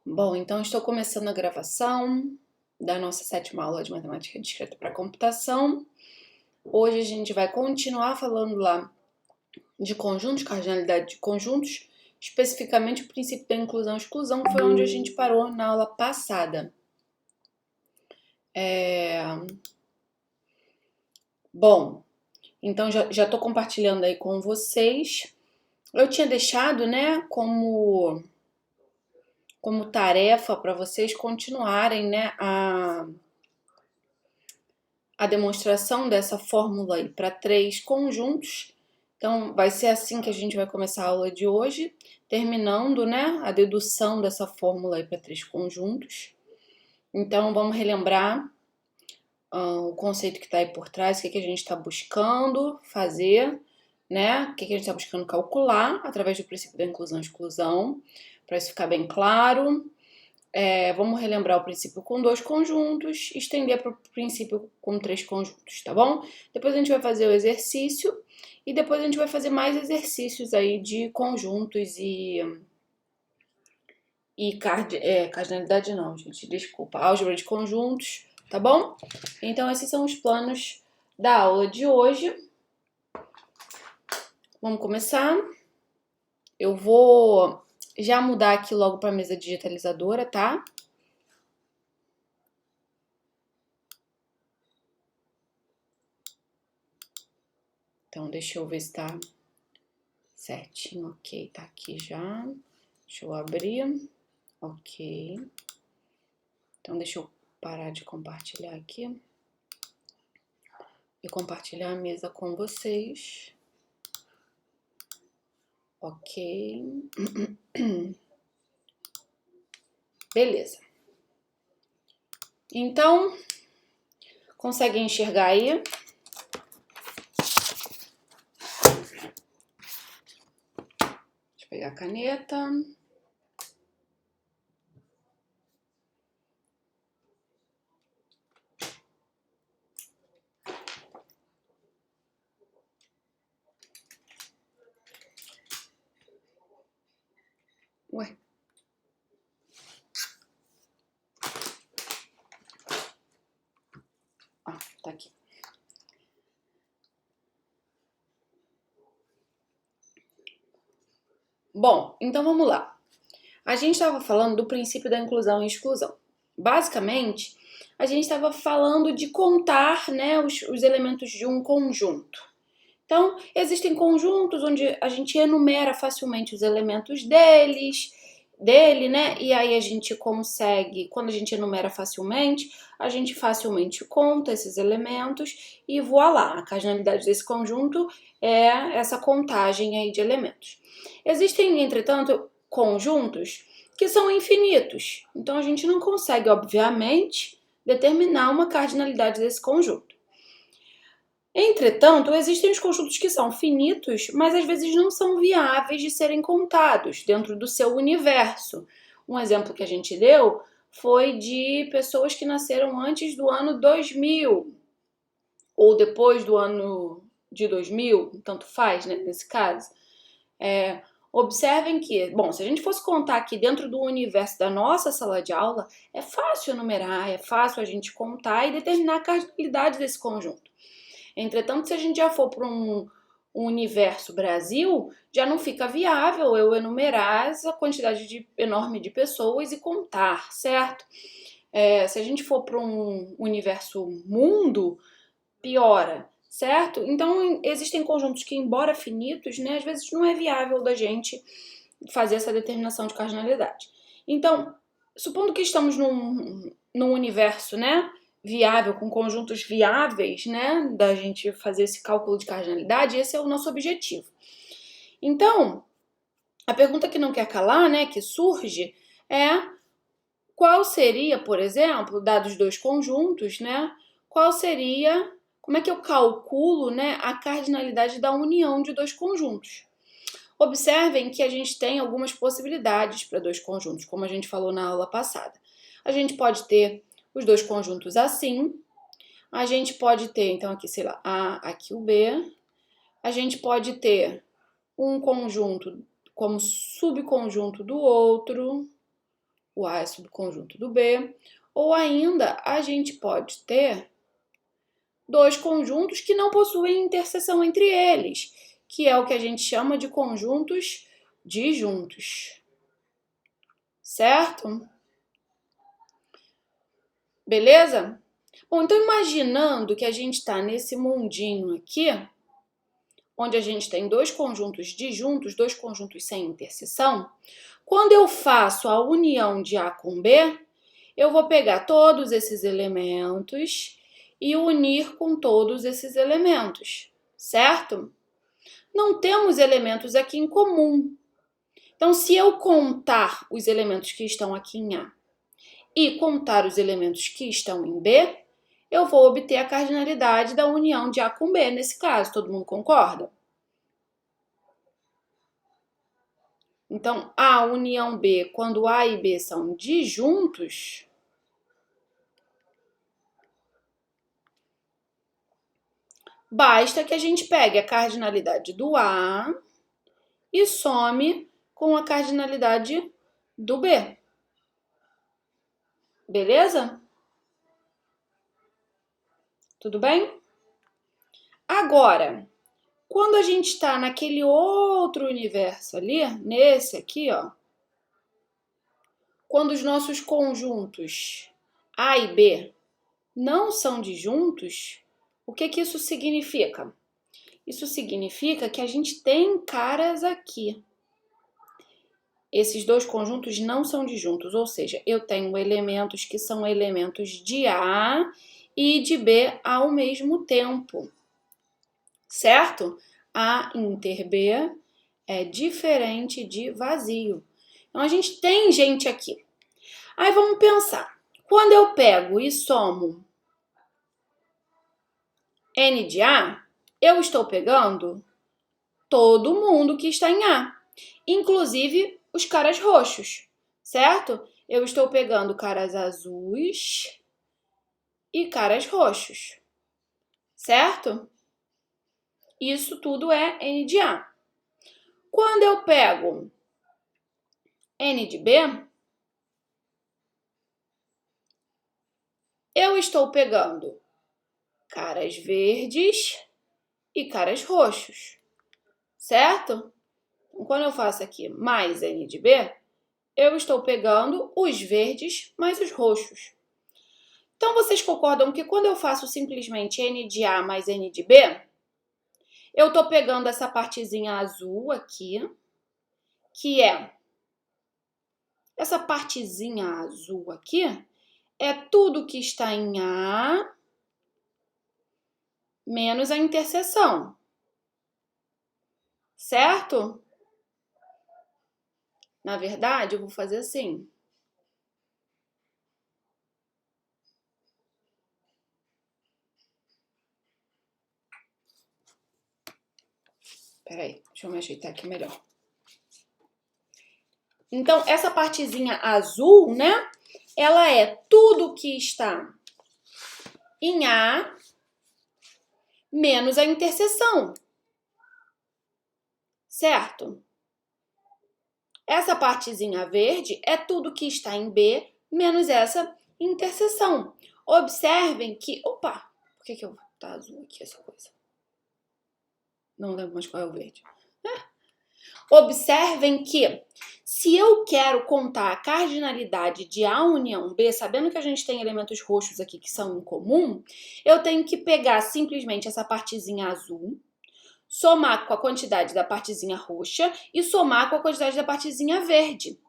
Bom, então estou começando a gravação da nossa 7ª aula de Matemática Discreta para Computação. Hoje a gente vai continuar falando lá de conjuntos, cardinalidade de conjuntos, especificamente o princípio da inclusão e exclusão, que foi onde a gente parou na aula passada. Bom, então já estou compartilhando aí com vocês. Eu tinha deixado, né, como tarefa para vocês continuarem, né, a demonstração dessa fórmula aí para 3 conjuntos. Então, vai ser assim que a gente vai começar a aula de hoje, terminando, né, a dedução dessa fórmula aí para 3 conjuntos. Então, vamos relembrar o conceito que está aí por trás, o que a gente está buscando fazer, né, o que a gente está buscando calcular através do princípio da inclusão e exclusão, para isso ficar bem claro. Vamos relembrar o princípio com 2 conjuntos, estender para o princípio com 3 conjuntos, tá bom? Depois a gente vai fazer o exercício e depois a gente vai fazer mais exercícios aí de conjuntos cardinalidade não, gente, desculpa, álgebra de conjuntos, tá bom? Então esses são os planos da aula de hoje. Vamos começar. Eu vou já mudar aqui logo para a mesa digitalizadora, tá? Então, deixa eu ver se tá certinho. Ok, tá aqui já. Deixa eu abrir. Ok. Então, deixa eu parar de compartilhar aqui. E compartilhar a mesa com vocês. Ok. Beleza. Então, conseguem enxergar aí? Deixa eu pegar a caneta. Ué. Ah, tá aqui. Bom, então vamos lá. A gente estava falando do princípio da inclusão e exclusão. Basicamente, a gente estava falando de contar, né, os elementos de um conjunto. Então, existem conjuntos onde a gente enumera facilmente os elementos dele, né? E aí a gente consegue, quando a gente enumera facilmente, a gente facilmente conta esses elementos e voilá, a cardinalidade desse conjunto é essa contagem aí de elementos. Existem, entretanto, conjuntos que são infinitos. Então, a gente não consegue, obviamente, determinar uma cardinalidade desse conjunto. Entretanto, existem os conjuntos que são finitos, mas às vezes não são viáveis de serem contados dentro do seu universo. Um exemplo que a gente deu foi de pessoas que nasceram antes do ano 2000 ou depois do ano de 2000, tanto faz, né, nesse caso. Observem que, bom, se a gente fosse contar aqui dentro do universo da nossa sala de aula, é fácil enumerar, é fácil a gente contar e determinar a cardinalidade desse conjunto. Entretanto, se a gente já for para um universo Brasil, já não fica viável eu enumerar essa quantidade enorme de pessoas e contar, certo? Se a gente for para um universo mundo, piora, certo? Então, existem conjuntos que, embora finitos, né, às vezes não é viável da gente fazer essa determinação de cardinalidade. Então, supondo que estamos num universo, né, viável, com conjuntos viáveis, né, da gente fazer esse cálculo de cardinalidade, esse é o nosso objetivo. Então, a pergunta que não quer calar, né, que surge é qual seria, por exemplo, dados dois conjuntos, né, como é que eu calculo, né, a cardinalidade da união de dois conjuntos? Observem que a gente tem algumas possibilidades para dois conjuntos, como a gente falou na aula passada. A gente pode ter os dois conjuntos assim, a gente pode ter, então aqui, sei lá, A, aqui o B, a gente pode ter um conjunto como subconjunto do outro, o A é subconjunto do B, ou ainda a gente pode ter dois conjuntos que não possuem interseção entre eles, que é o que a gente chama de conjuntos disjuntos. Certo? Beleza? Bom, então imaginando que a gente está nesse mundinho aqui, onde a gente tem dois conjuntos disjuntos, dois conjuntos sem interseção, quando eu faço a união de A com B, eu vou pegar todos esses elementos e unir com todos esses elementos, certo? Não temos elementos aqui em comum. Então, se eu contar os elementos que estão aqui em A e contar os elementos que estão em B, eu vou obter a cardinalidade da união de A com B, nesse caso. Todo mundo concorda? Então, a união B, quando A e B são disjuntos, basta que a gente pegue a cardinalidade do A e some com a cardinalidade do B. Beleza? Tudo bem? Agora, quando a gente está naquele outro universo ali, nesse aqui, ó, quando os nossos conjuntos A e B não são disjuntos, o que isso significa? Isso significa que a gente tem caras aqui. Esses dois conjuntos não são disjuntos, ou seja, eu tenho elementos que são elementos de A e de B ao mesmo tempo, certo? A inter B é diferente de vazio. Então, a gente tem gente aqui. Aí vamos pensar. Quando eu pego e somo N de A, eu estou pegando todo mundo que está em A, inclusive os caras roxos, certo? Eu estou pegando caras azuis e caras roxos, certo? Isso tudo é N de A. Quando eu pego N de B, eu estou pegando caras verdes e caras roxos, certo? Então, quando eu faço aqui mais N de B, eu estou pegando os verdes mais os roxos. Então, vocês concordam que quando eu faço simplesmente N de A mais N de B, eu estou pegando essa partezinha azul aqui, que é essa partezinha azul aqui, é tudo que está em A menos a interseção, certo? Na verdade, eu vou fazer assim. Peraí, deixa eu me ajeitar aqui melhor. Então, essa partezinha azul, né? Ela é tudo que está em A menos a interseção, certo? Essa partezinha verde é tudo que está em B menos essa interseção. Observem que... Opa! Por que tá azul aqui essa coisa? Não lembro mais qual é o verde. Observem que se eu quero contar a cardinalidade de A união B, sabendo que a gente tem elementos roxos aqui que são em comum, eu tenho que pegar simplesmente essa partezinha azul, somar com a quantidade da partezinha roxa e somar com a quantidade da partezinha verde.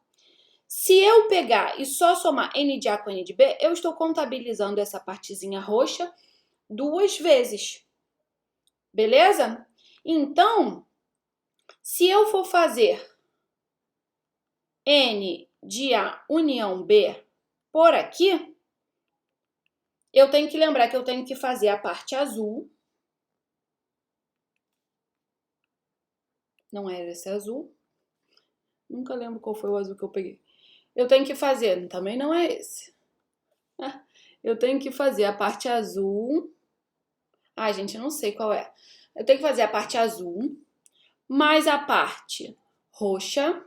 Se eu pegar e só somar N de A com N de B, eu estou contabilizando essa partezinha roxa 2 vezes. Beleza? Então, se eu for fazer N de A união B por aqui, eu tenho que lembrar que eu tenho que fazer a parte azul. Não era esse azul. Nunca lembro qual foi o azul que eu peguei. Eu tenho que fazer, também não é esse. Eu tenho que fazer a parte azul. Ai, gente, eu não sei qual é. Eu tenho que fazer a parte azul, mais a parte roxa,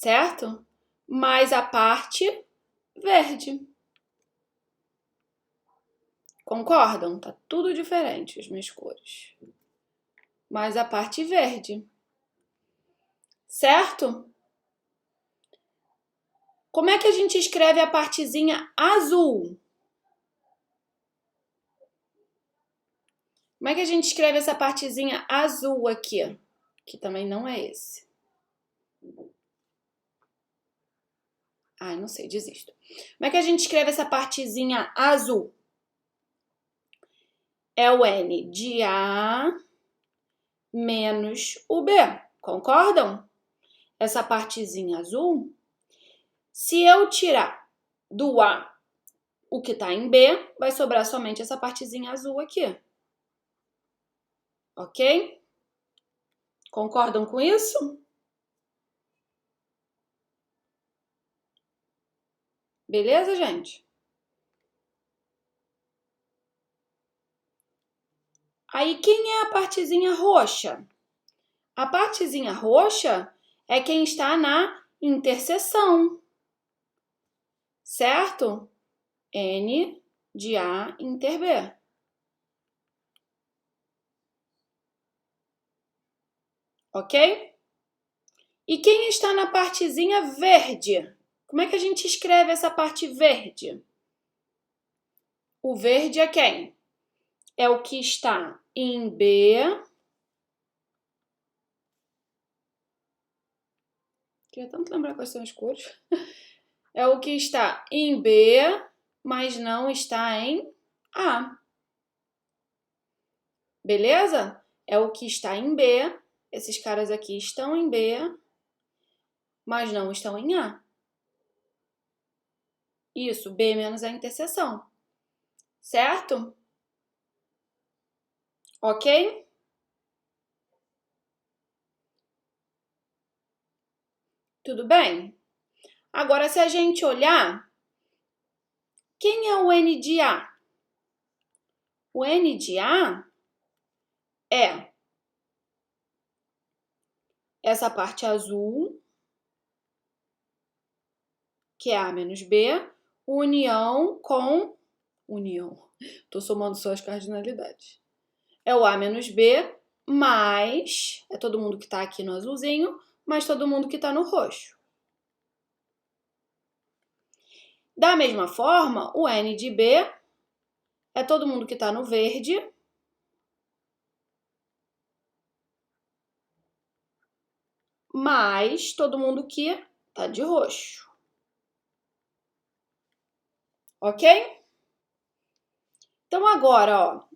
certo? Mais a parte verde. Concordam? Tá tudo diferente as minhas cores. Mais a parte verde. Certo? Como é que a gente escreve a partezinha azul? Como é que a gente escreve essa partezinha azul aqui? Que também não é esse. Ai, não sei, desisto. Como é que a gente escreve essa partezinha azul? É o N de A menos o B. Concordam? Essa partezinha azul. Se eu tirar do A o que está em B, vai sobrar somente essa partezinha azul aqui. Ok? Concordam com isso? Beleza, gente? Aí, quem é a partezinha roxa? A partezinha roxa é quem está na interseção, certo? N de A inter B. Ok? E quem está na partezinha verde? Como é que a gente escreve essa parte verde? O verde é quem? É o que está em B. Queria tanto lembrar quais são as cores. É o que está em B, mas não está em A. Beleza? É o que está em B. Esses caras aqui estão em B, mas não estão em A. Isso, B menos a interseção. Certo? Ok? Tudo bem? Agora, se a gente olhar, quem é o N de A? O N de A é essa parte azul, que é A menos B, união com... União. Estou somando só as cardinalidades. É o A menos B mais... É todo mundo que está aqui no azulzinho, mais todo mundo que está no roxo. Da mesma forma, o N de B é todo mundo que está no verde mais todo mundo que está de roxo. Ok? Então, agora, ó,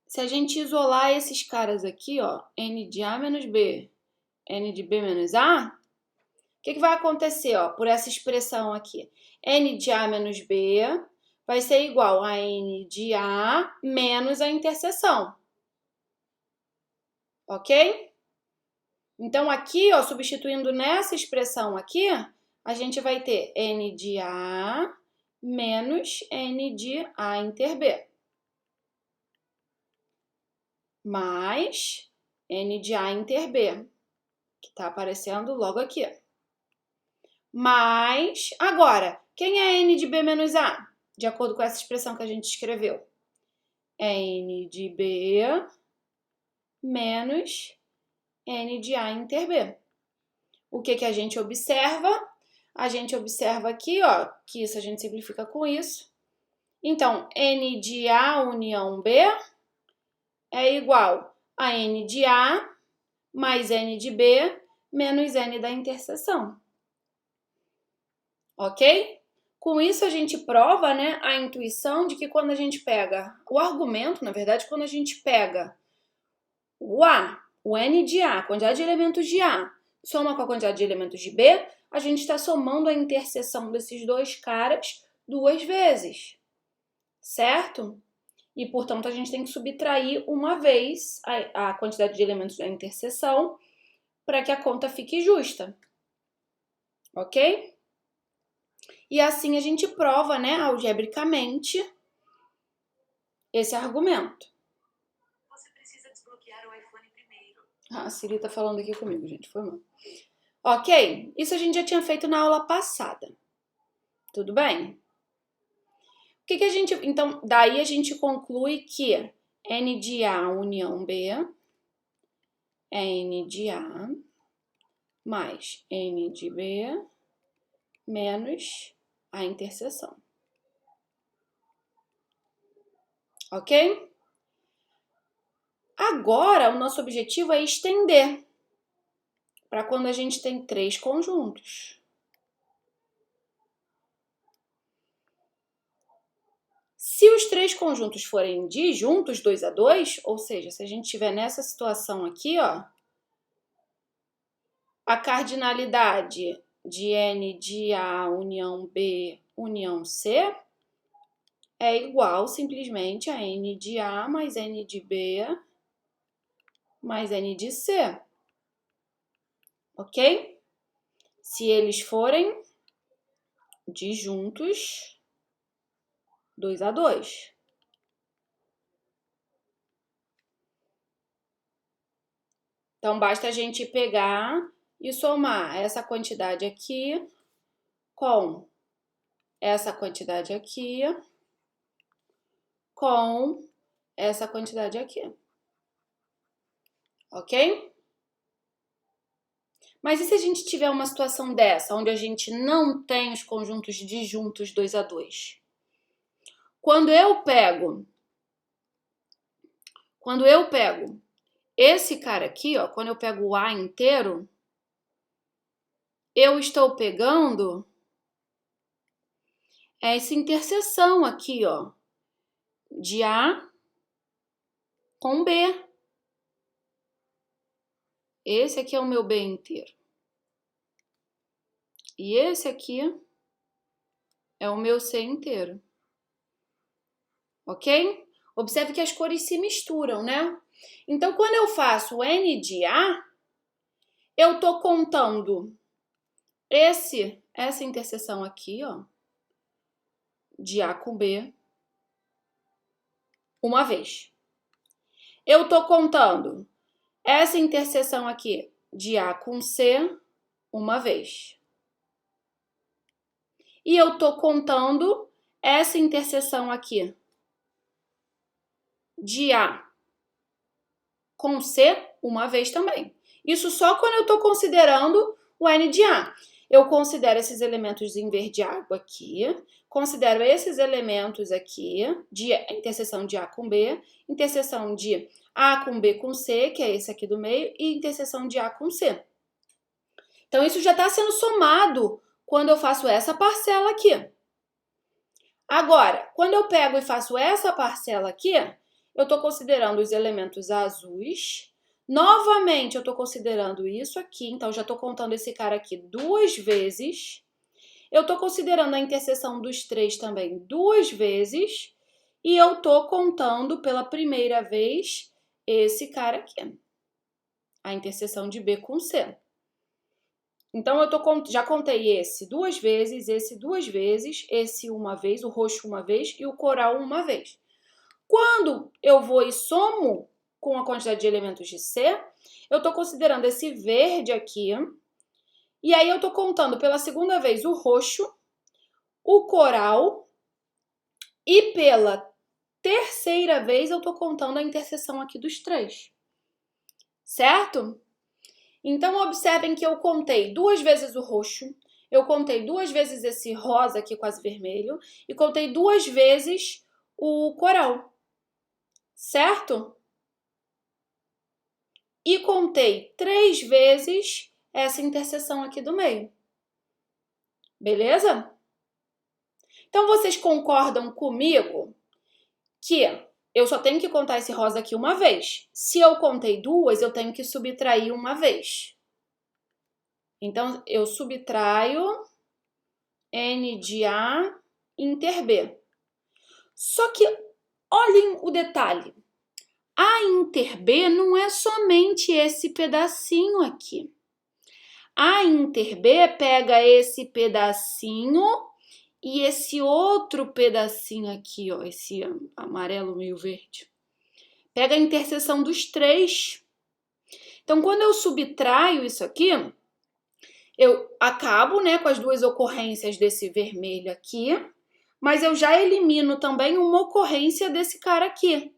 se a gente isolar esses caras aqui, ó, N de A menos B, N de B menos A, o que vai acontecer, ó, por essa expressão aqui? N de A menos B vai ser igual a N de A menos a interseção. Ok? Então, aqui, ó, substituindo nessa expressão aqui, a gente vai ter N de A menos N de A inter B. Mais N de A inter B, que está aparecendo logo aqui. Mas, agora, quem é N de B menos A? De acordo com essa expressão que a gente escreveu. É N de B menos N de A inter B. O que a gente observa? A gente observa aqui, ó, que isso a gente simplifica com isso. Então, N de A união B é igual a N de A mais N de B menos N da interseção. Ok? Com isso, a gente prova, né, a intuição de que quando a gente pega o argumento, na verdade, quando a gente pega o A, o N de A, a quantidade de elementos de A, soma com a quantidade de elementos de B, a gente está somando a interseção desses dois caras 2 vezes, certo? E, portanto, a gente tem que subtrair uma vez a quantidade de elementos da interseção para que a conta fique justa, ok? E assim a gente prova, né, algebricamente, esse argumento. Você precisa desbloquear o iPhone primeiro. A Siri tá falando aqui comigo, gente, foi mal. Ok? Isso a gente já tinha feito na aula passada. Tudo bem? O que a gente... Então, daí a gente conclui que N de A união B é N de A mais N de B menos a interseção. Ok? Agora, o nosso objetivo é estender para quando a gente tem 3 conjuntos. Se os 3 conjuntos forem disjuntos 2 a 2, ou seja, se a gente estiver nessa situação aqui, ó, a cardinalidade de N de A união B união C é igual simplesmente a N de A mais N de B mais N de C. Ok? Se eles forem disjuntos 2 a 2. Então, basta a gente pegar e somar essa quantidade aqui com essa quantidade aqui com essa quantidade aqui. Ok? Mas e se a gente tiver uma situação dessa, onde a gente não tem os conjuntos disjuntos 2 a 2? Quando eu pego esse cara aqui, ó, quando eu pego o A inteiro, eu estou pegando essa interseção aqui, ó, de A com B. Esse aqui é o meu B inteiro. E esse aqui é o meu C inteiro. Ok? Observe que as cores se misturam, né? Então, quando eu faço N de A, eu tô contando essa interseção aqui, ó, de A com B, uma vez. Eu tô contando essa interseção aqui de A com C, uma vez. E eu tô contando essa interseção aqui de A com C, uma vez também. Isso só quando eu tô considerando o N de A. Eu considero esses elementos em verde água aqui, considero esses elementos aqui, de interseção de A com B, interseção de A com B com C, que é esse aqui do meio, e interseção de A com C. Então, isso já está sendo somado quando eu faço essa parcela aqui. Agora, quando eu pego e faço essa parcela aqui, eu estou considerando os elementos azuis. Novamente, eu estou considerando isso aqui, então já estou contando esse cara aqui 2 vezes. Eu estou considerando a interseção dos 3 também 2 vezes. E eu estou contando pela primeira vez esse cara aqui, a interseção de B com C. Então, já contei esse 2 vezes, esse 2 vezes, esse uma vez, o roxo uma vez e o coral uma vez. Quando eu vou e somo com a quantidade de elementos de C, eu estou considerando esse verde aqui, e aí eu estou contando pela segunda vez o roxo, o coral, e pela terceira vez eu estou contando a interseção aqui dos 3. Certo? Então, observem que eu contei 2 vezes o roxo, eu contei 2 vezes esse rosa aqui quase vermelho, e contei 2 vezes o coral. Certo? E contei 3 vezes essa interseção aqui do meio. Beleza? Então, vocês concordam comigo que eu só tenho que contar esse rosa aqui uma vez. Se eu contei 2, eu tenho que subtrair uma vez. Então, eu subtraio N de A inter B. Só que, olhem o detalhe. A inter B não é somente esse pedacinho aqui. A inter B pega esse pedacinho e esse outro pedacinho aqui, ó, esse amarelo meio verde. Pega a interseção dos 3. Então, quando eu subtraio isso aqui, Eu acabo, né, com as duas ocorrências desse vermelho aqui, mas eu já elimino também uma ocorrência desse cara aqui.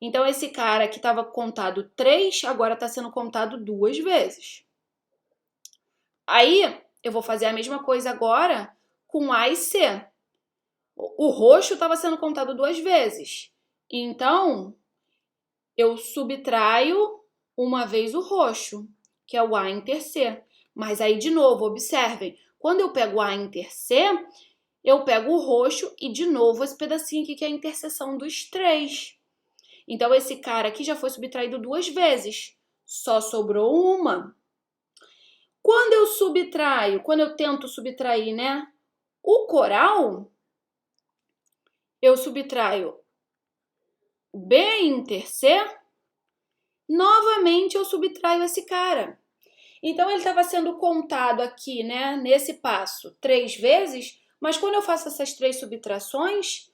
Então, esse cara que estava contado 3, agora está sendo contado 2 vezes. Aí, eu vou fazer a mesma coisa agora com A e C. O roxo estava sendo contado 2 vezes. Então, eu subtraio uma vez o roxo, que é o A inter C. Mas aí, de novo, observem. Quando eu pego A inter C, eu pego o roxo e, de novo, esse pedacinho aqui que é a interseção dos 3. Então, esse cara aqui já foi subtraído 2 vezes. Só sobrou uma. Quando eu subtraio, quando eu tento subtrair, né, o coral, eu subtraio B inter C, novamente eu subtraio esse cara. Então, ele estava sendo contado aqui, né, nesse passo, 3 vezes, mas quando eu faço essas 3 subtrações,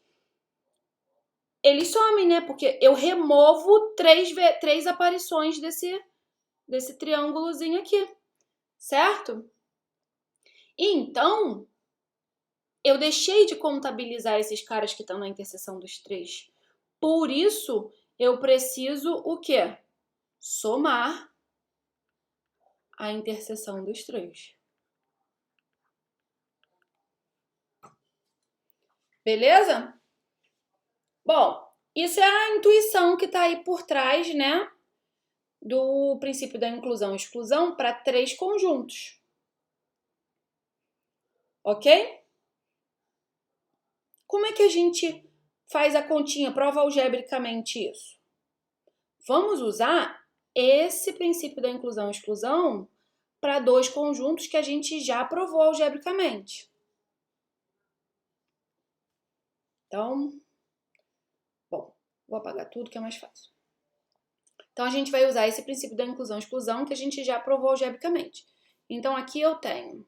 ele some, né, porque eu removo 3 aparições desse triângulozinho aqui, certo? Então, eu deixei de contabilizar esses caras que estão na interseção dos 3. Por isso, eu preciso o quê? Somar a interseção dos 3. Beleza? Bom, isso é a intuição que está aí por trás, né, do princípio da inclusão e exclusão para 3 conjuntos. Ok? Como é que a gente faz a continha, prova algebricamente isso? Vamos usar esse princípio da inclusão e exclusão para 2 conjuntos que a gente já provou algebricamente. Então, bom, vou apagar tudo que é mais fácil. Então, a gente vai usar esse princípio da inclusão e exclusão que a gente já provou algebricamente. Então, aqui eu tenho...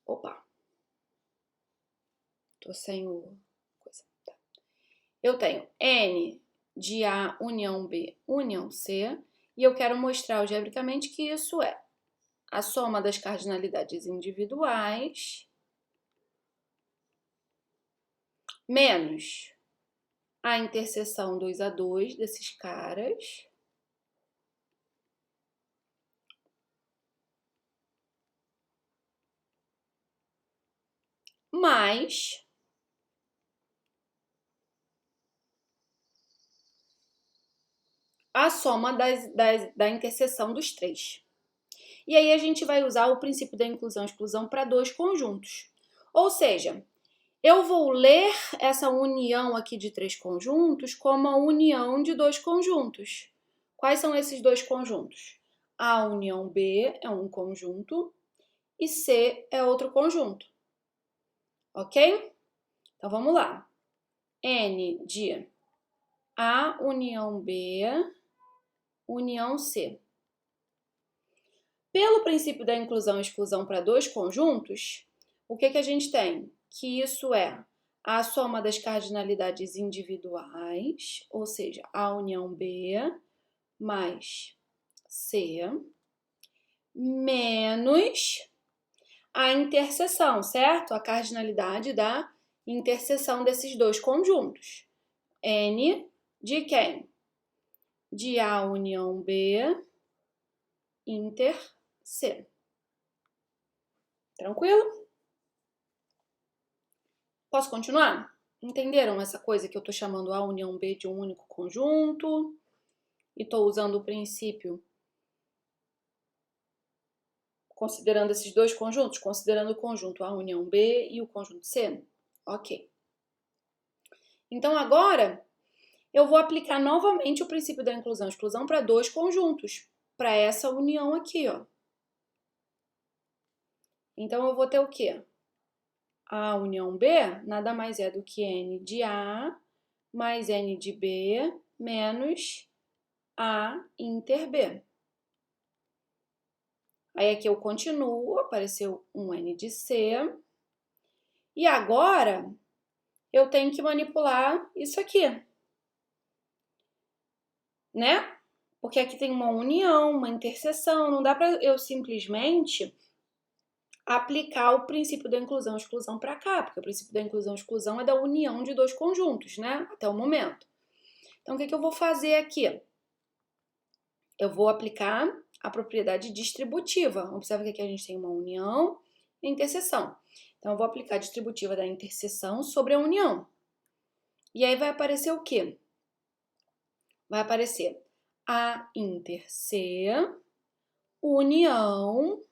Opa! Tô sem o... coisa. Tá. Eu tenho N de A união B união C, e eu quero mostrar algebricamente que isso é a soma das cardinalidades individuais menos a interseção 2 a 2 desses caras mais a soma da interseção dos 3. E aí a gente vai usar o princípio da inclusão e exclusão para 2 conjuntos. Ou seja, eu vou ler essa união aqui de 3 conjuntos como a união de 2 conjuntos. Quais são esses 2 conjuntos? A união B é um conjunto e C é outro conjunto. Ok? Então, vamos lá. N de A união B união C. Pelo princípio da inclusão e exclusão para 2 conjuntos, o que a gente tem? Que isso é a soma das cardinalidades individuais, ou seja, A união B mais C, menos a interseção, certo? A cardinalidade da interseção desses 2 conjuntos. N de quem? De A união B inter C. Tranquilo? Posso continuar? Entenderam essa coisa que eu estou chamando A união B de um único conjunto? E estou usando o princípio considerando esses 2 conjuntos, considerando o conjunto A união B e o conjunto C? Ok. Então, agora, eu vou aplicar novamente o princípio da inclusão e exclusão para 2 conjuntos, para essa união aqui, ó. Então, eu vou ter o quê? A união B nada mais é do que N de A mais N de B menos A inter B. Aí aqui eu continuo, apareceu um N de C. E agora eu tenho que manipular isso aqui, né? Porque aqui tem uma união, uma interseção, não dá para eu simplesmente aplicar o princípio da inclusão e exclusão para cá, porque o princípio da inclusão e exclusão é da união de dois conjuntos, né? Até o momento. Então, o que eu vou fazer aqui? Eu vou aplicar a propriedade distributiva. Observa que aqui a gente tem uma união e interseção. Então, eu vou aplicar a distributiva da interseção sobre a união. E aí vai aparecer o quê? Vai aparecer A inter C, união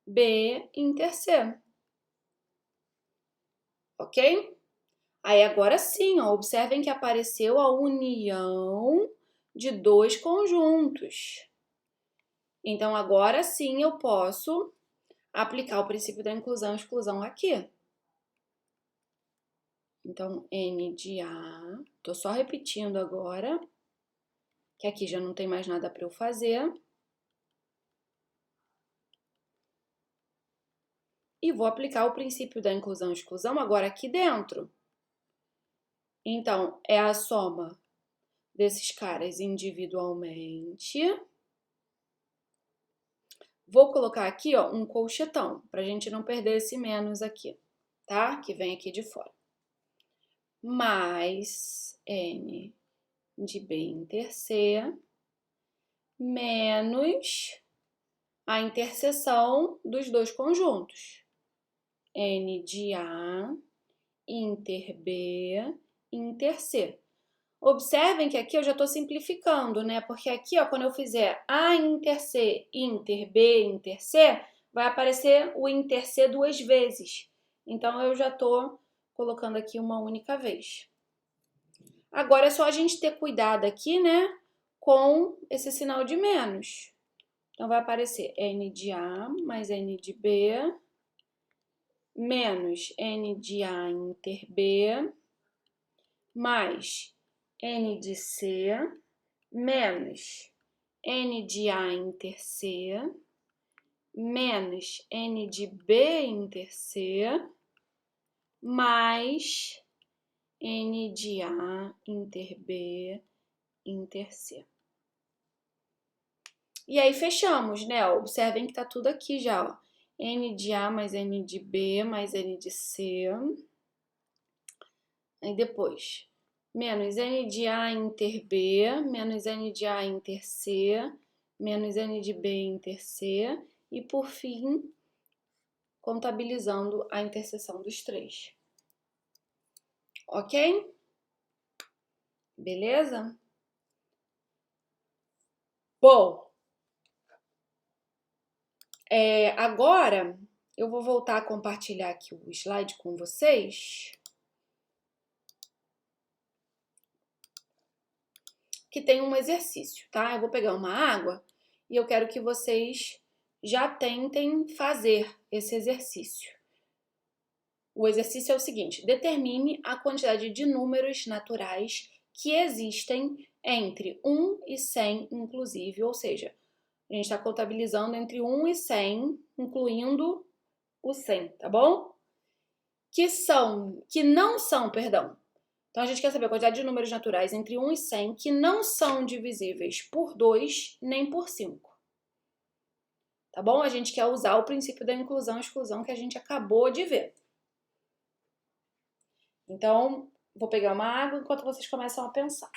B inter C. Ok? Aí agora sim, ó, observem que apareceu a união de dois conjuntos. Então agora sim eu posso aplicar o princípio da inclusão e exclusão aqui. Então, N de A, tô só repetindo agora, que aqui já não tem mais nada para eu fazer. E vou aplicar o princípio da inclusão e exclusão agora aqui dentro. Então, é a soma desses caras individualmente. Vou colocar aqui, ó, um colchetão, pra gente não perder esse menos aqui, tá? Que vem aqui de fora. Mais N de B inter C menos a interseção dos dois conjuntos. N de A inter B inter C. Observem que aqui eu já estou simplificando, né? Porque aqui, ó, quando eu fizer A inter C, inter B, inter C, vai aparecer o inter C duas vezes. Então, eu já estou colocando aqui uma única vez. Agora, é só a gente ter cuidado aqui, né? Com esse sinal de menos. Então, vai aparecer N de A mais N de B menos N de A inter B mais N de C menos N de A inter C menos N de B inter C mais N de A inter B inter C. E aí fechamos, né? Observem que tá tudo aqui já, ó. N de A mais N de B mais N de C. Aí depois, menos N de A inter B, menos N de A inter C, menos N de B inter C, e por fim, contabilizando a interseção dos três. Ok? Beleza? Bom, agora eu vou voltar a compartilhar aqui o slide com vocês, que tem um exercício, tá? Eu vou pegar uma água e eu quero que vocês já tentem fazer esse exercício. O exercício é o seguinte: determine a quantidade de números naturais que existem entre 1 e 100, inclusive, ou seja, a gente está contabilizando entre 1 e 100, incluindo o 100, tá bom? Que não são, perdão. Então, a gente quer saber a quantidade de números naturais entre 1 e 100 que não são divisíveis por 2 nem por 5. Tá bom? A gente quer usar o princípio da inclusão e exclusão que a gente acabou de ver. Então, vou pegar uma água enquanto vocês começam a pensar.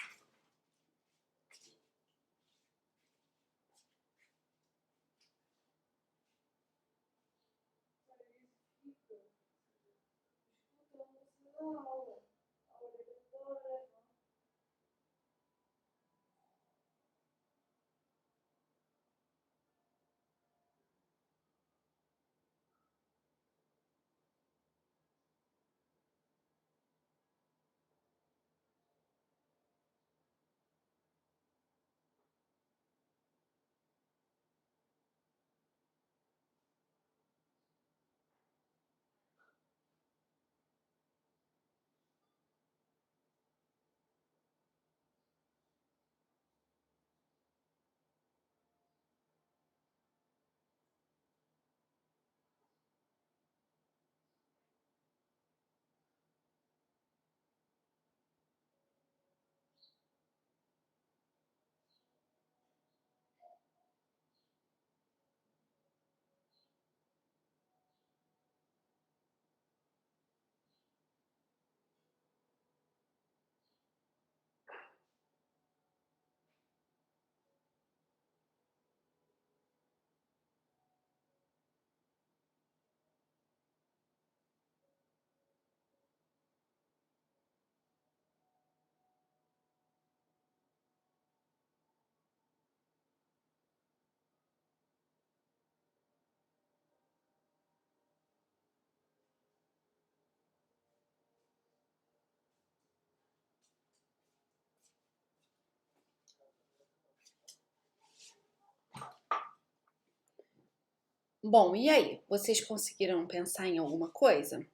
Bom, e aí? Vocês conseguiram pensar em alguma coisa?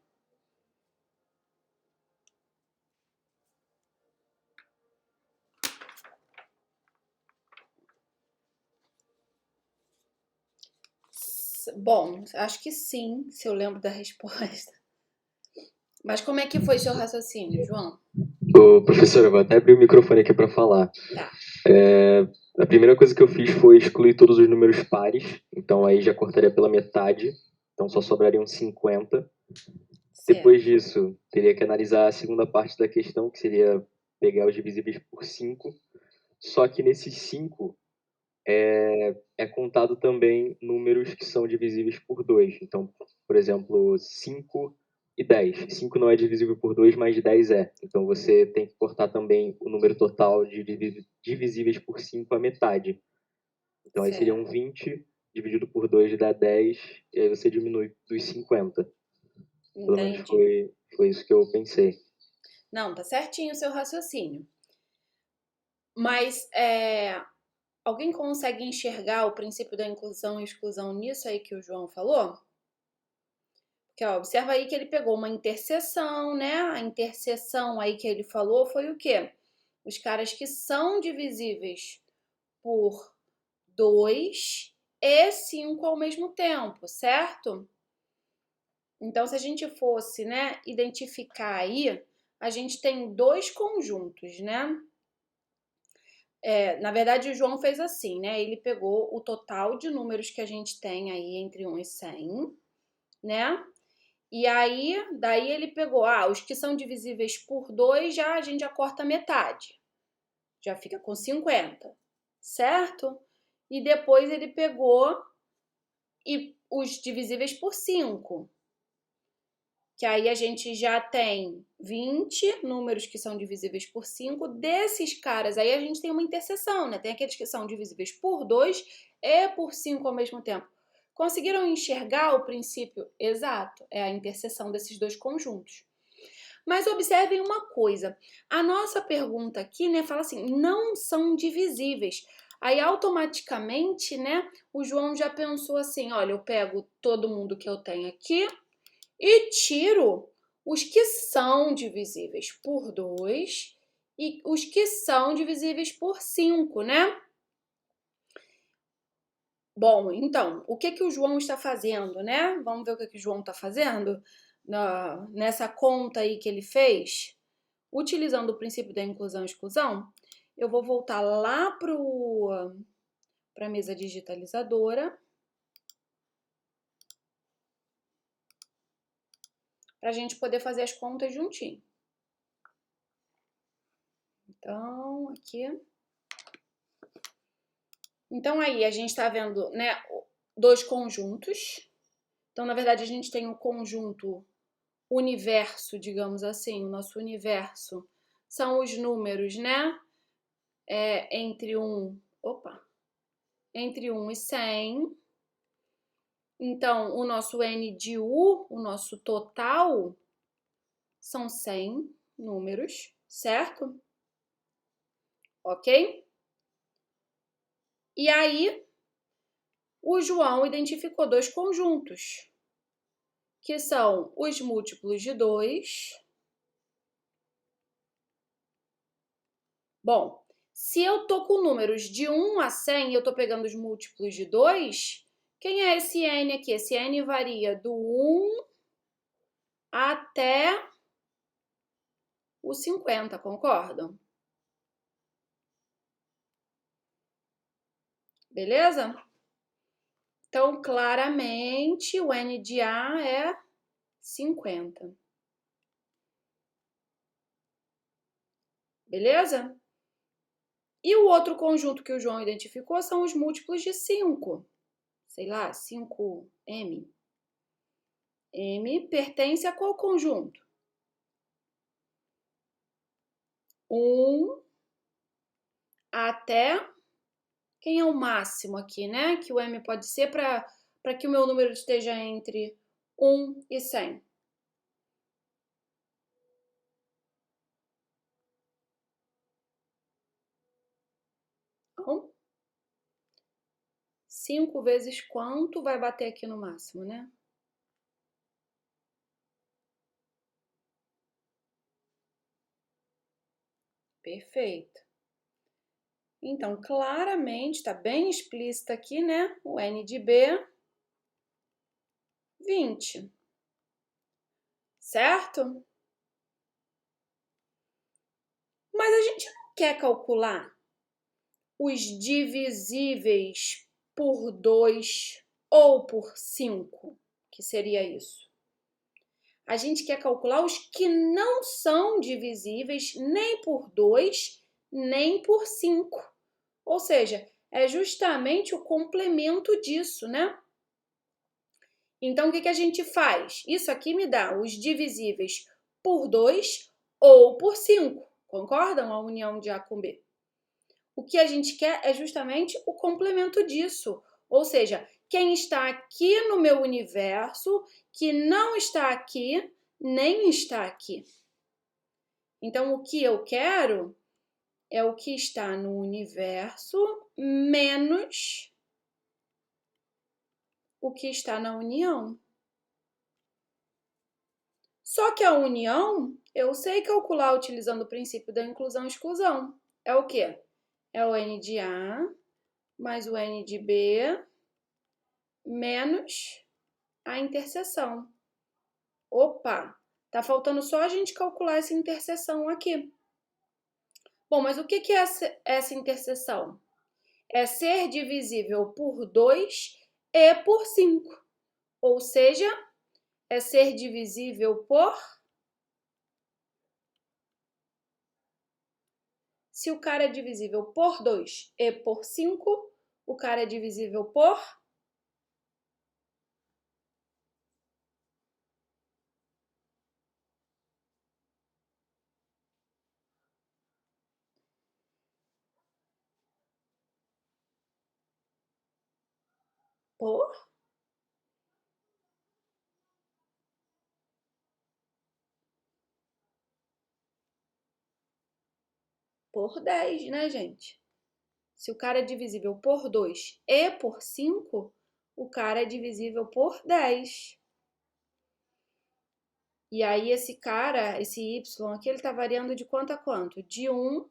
Bom, acho que sim, se eu lembro da resposta. Mas como é que foi seu raciocínio, João? Ô, professor, eu vou até abrir o microfone aqui para falar. Tá, A primeira coisa que eu fiz foi excluir todos os números pares, então aí já cortaria pela metade, então só sobrariam 50. Depois certo. disso, teria que analisar a segunda parte da questão, que seria pegar os divisíveis por 5. Só que nesses 5 é contado também números que são divisíveis por 2. Então, por exemplo, 5 e 10. 5 não é divisível por 2, mas 10 é. Então você tem que cortar também o número total de divisíveis por 5 à metade. Então aí seriam Certo, 20 dividido por 2 dá 10, e aí você diminui dos 50. Pelo menos entendi. foi isso que eu pensei. Não, tá certinho o seu raciocínio. Mas alguém consegue enxergar o princípio da inclusão e exclusão nisso aí que o João falou? Porque, ó, observa aí que ele pegou uma interseção, né? A interseção aí que ele falou foi o quê? Os caras que são divisíveis por 2 e 5 ao mesmo tempo, certo? Então, se a gente fosse, né, identificar aí, a gente tem dois conjuntos, né? Na verdade, o João fez assim, né? Ele pegou o total de números que a gente tem aí entre 1 e 100, né? E aí, daí ele pegou, os que são divisíveis por 2, a gente já corta metade. Já fica com 50, certo? E depois ele pegou e os divisíveis por 5, que aí a gente já tem 20 números que são divisíveis por 5. Desses caras aí a gente tem uma interseção, né? Tem aqueles que são divisíveis por 2 e por 5 ao mesmo tempo. Conseguiram enxergar o princípio exato? É a interseção desses dois conjuntos. Mas observem uma coisa, a nossa pergunta aqui, né, fala assim, não são divisíveis. Aí automaticamente, né, o João já pensou assim, olha, eu pego todo mundo que eu tenho aqui e tiro os que são divisíveis por 2 e os que são divisíveis por 5, né? Bom, então, o que que o João está fazendo, né? Vamos ver o que que o João está fazendo nessa conta aí que ele fez. Utilizando o princípio da inclusão e exclusão, eu vou voltar lá para a mesa digitalizadora para a gente poder fazer as contas juntinho. Então, aqui. Então, aí a gente está vendo, né, dois conjuntos. Então, na verdade, a gente tem o conjunto universo, digamos assim, o nosso universo são os números, né? Entre 1 e 100. Então, o nosso N de U, o nosso total, são 100 números, certo? Ok? E aí, o João identificou dois conjuntos, que são os múltiplos de 2. Bom, se eu tô com números de 1 a 100 e eu tô pegando os múltiplos de 2, quem é esse N aqui? Esse N varia do 1 até o 50, concordam? Beleza? Então, claramente, o N de A é 50. Beleza? E o outro conjunto que o João identificou são os múltiplos de 5. Sei lá, 5M. M pertence a qual conjunto? 1 até... Quem é o máximo aqui, né? Que o M pode ser para que o meu número esteja entre 1 e 100. Então, 5 vezes quanto vai bater aqui no máximo, né? Perfeito. Então, claramente, está bem explícito aqui, né? O N de B, 20. Certo? Mas a gente não quer calcular os divisíveis por 2 ou por 5, que seria isso. A gente quer calcular os que não são divisíveis nem por 2, nem por 5. Ou seja, é justamente o complemento disso, né? Então, o que a gente faz? Isso aqui me dá os divisíveis por 2 ou por 5. Concordam? A união de A com B. O que a gente quer é justamente o complemento disso. Ou seja, quem está aqui no meu universo, que não está aqui, nem está aqui. Então, o que eu quero é o que está no universo menos o que está na união. Só que a união, eu sei calcular utilizando o princípio da inclusão e exclusão. É o quê? É o N de A mais o N de B menos a interseção. Opa, tá faltando só a gente calcular essa interseção aqui. Bom, mas o que é essa interseção? É ser divisível por 2 e por 5. Ou seja, é ser divisível por... Se o cara é divisível por 2 e por 5, o cara é divisível por... Por 10, né, gente? Se o cara é divisível por 2 e por 5, o cara é divisível por 10. E aí esse cara, esse Y aqui, ele tá variando de quanto a quanto? De 1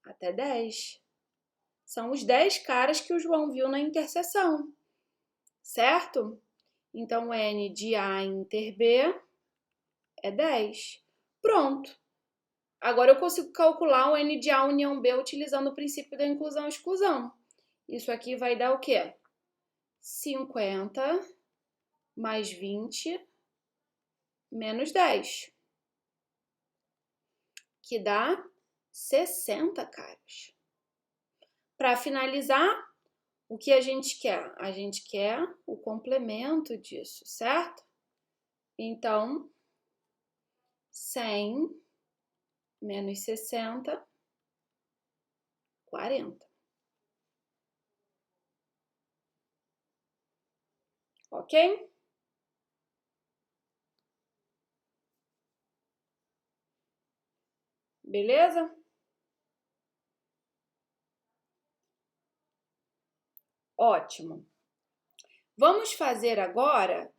até 10. São os 10 caras que o João viu na interseção, certo? Então, N de A inter B é 10. Pronto. Agora eu consigo calcular o N de A união B utilizando o princípio da inclusão e exclusão. Isso aqui vai dar o quê? 50 mais 20 menos 10, que dá 60 caras. Para finalizar, o que a gente quer? A gente quer o complemento disso, certo? Então, 100 menos 60, 40. Ok? Beleza? Ótimo. Vamos fazer agora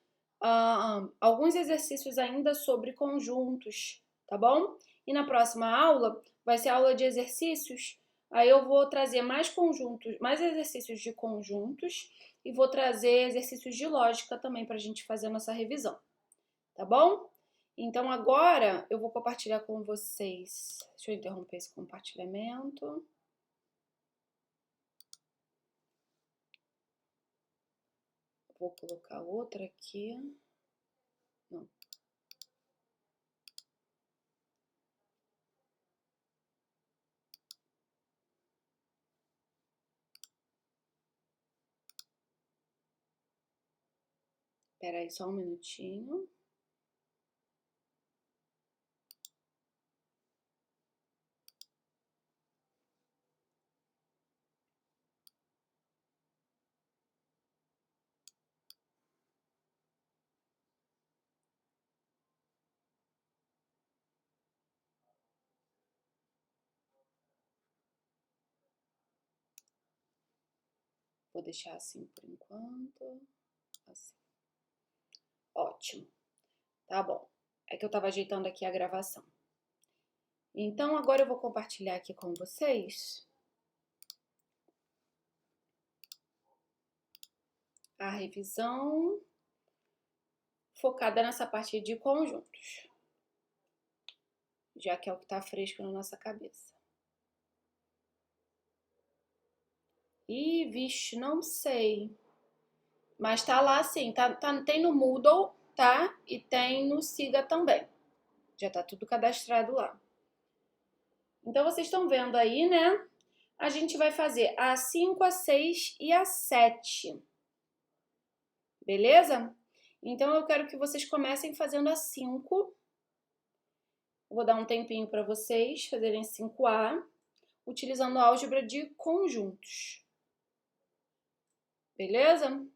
alguns exercícios ainda sobre conjuntos, tá bom? E na próxima aula vai ser aula de exercícios. Aí eu vou trazer mais conjuntos, mais exercícios de conjuntos e vou trazer exercícios de lógica também para a gente fazer a nossa revisão, tá bom? Então agora eu vou compartilhar com vocês. Deixa eu interromper esse compartilhamento. Vou colocar outra aqui. Não. Espera aí só um minutinho. Vou deixar assim por enquanto. Assim. Ótimo. Tá bom. É que eu tava ajeitando aqui a gravação. Então, agora eu vou compartilhar aqui com vocês a revisão focada nessa parte de conjuntos, já que é o que tá fresco na nossa cabeça. Ih, vixe, não sei. Mas tá lá sim, tem no Moodle, tá? E tem no Siga também. Já tá tudo cadastrado lá. Então, vocês estão vendo aí, né? A gente vai fazer a 5, a 6 e a 7. Beleza? Então, eu quero que vocês comecem fazendo a 5. Vou dar um tempinho para vocês fazerem 5A, utilizando a álgebra de conjuntos. Beleza?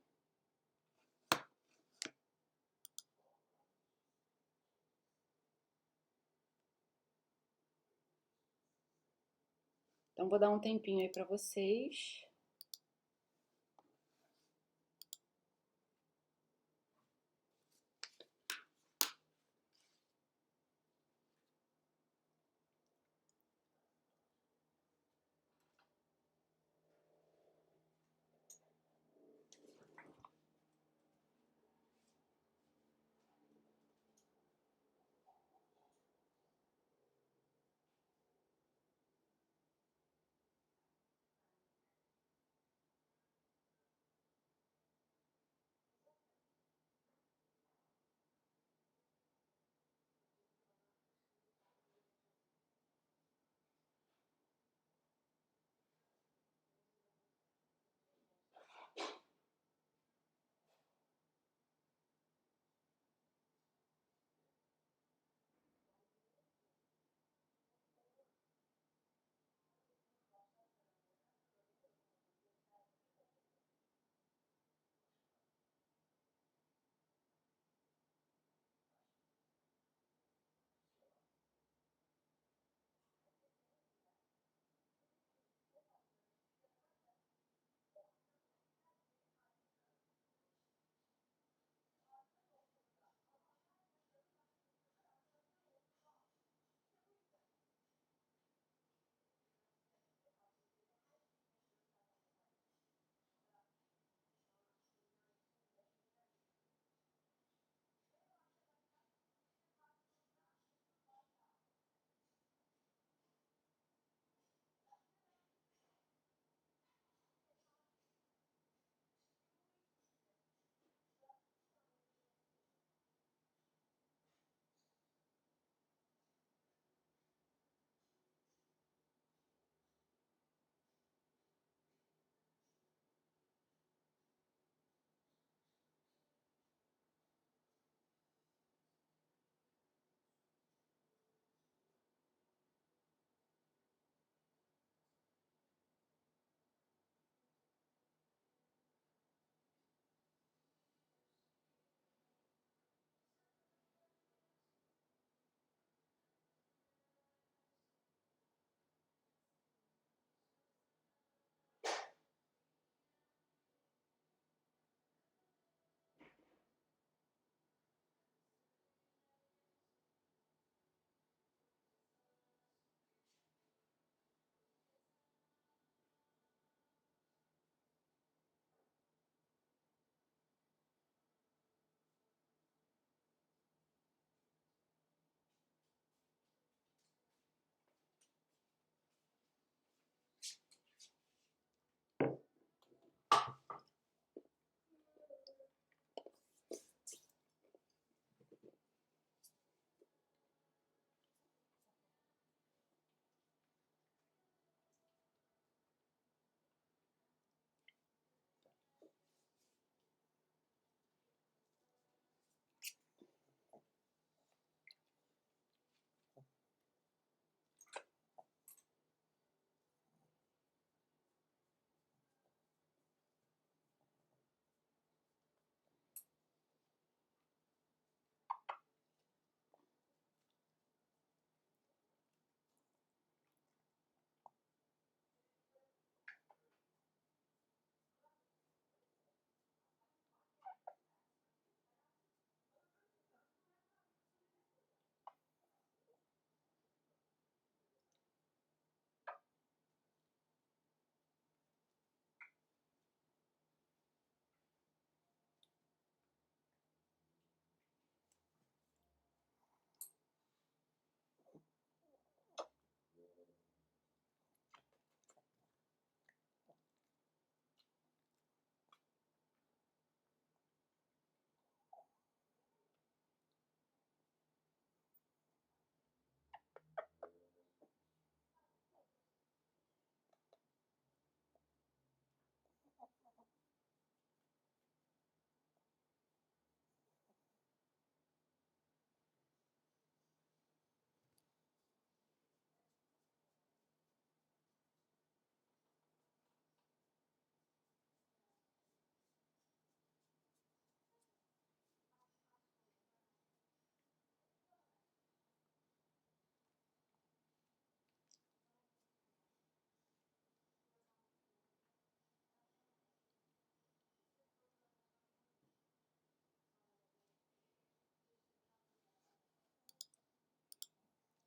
Então, vou dar um tempinho aí para vocês.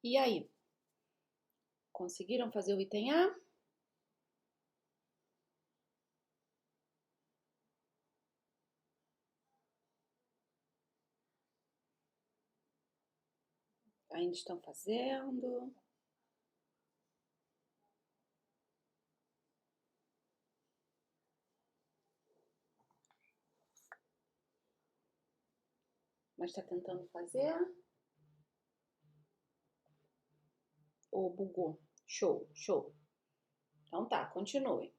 E aí? Conseguiram fazer o item A? Ainda estão fazendo? Mas está tentando fazer? Ou bugou? Show, show. Então tá, continue.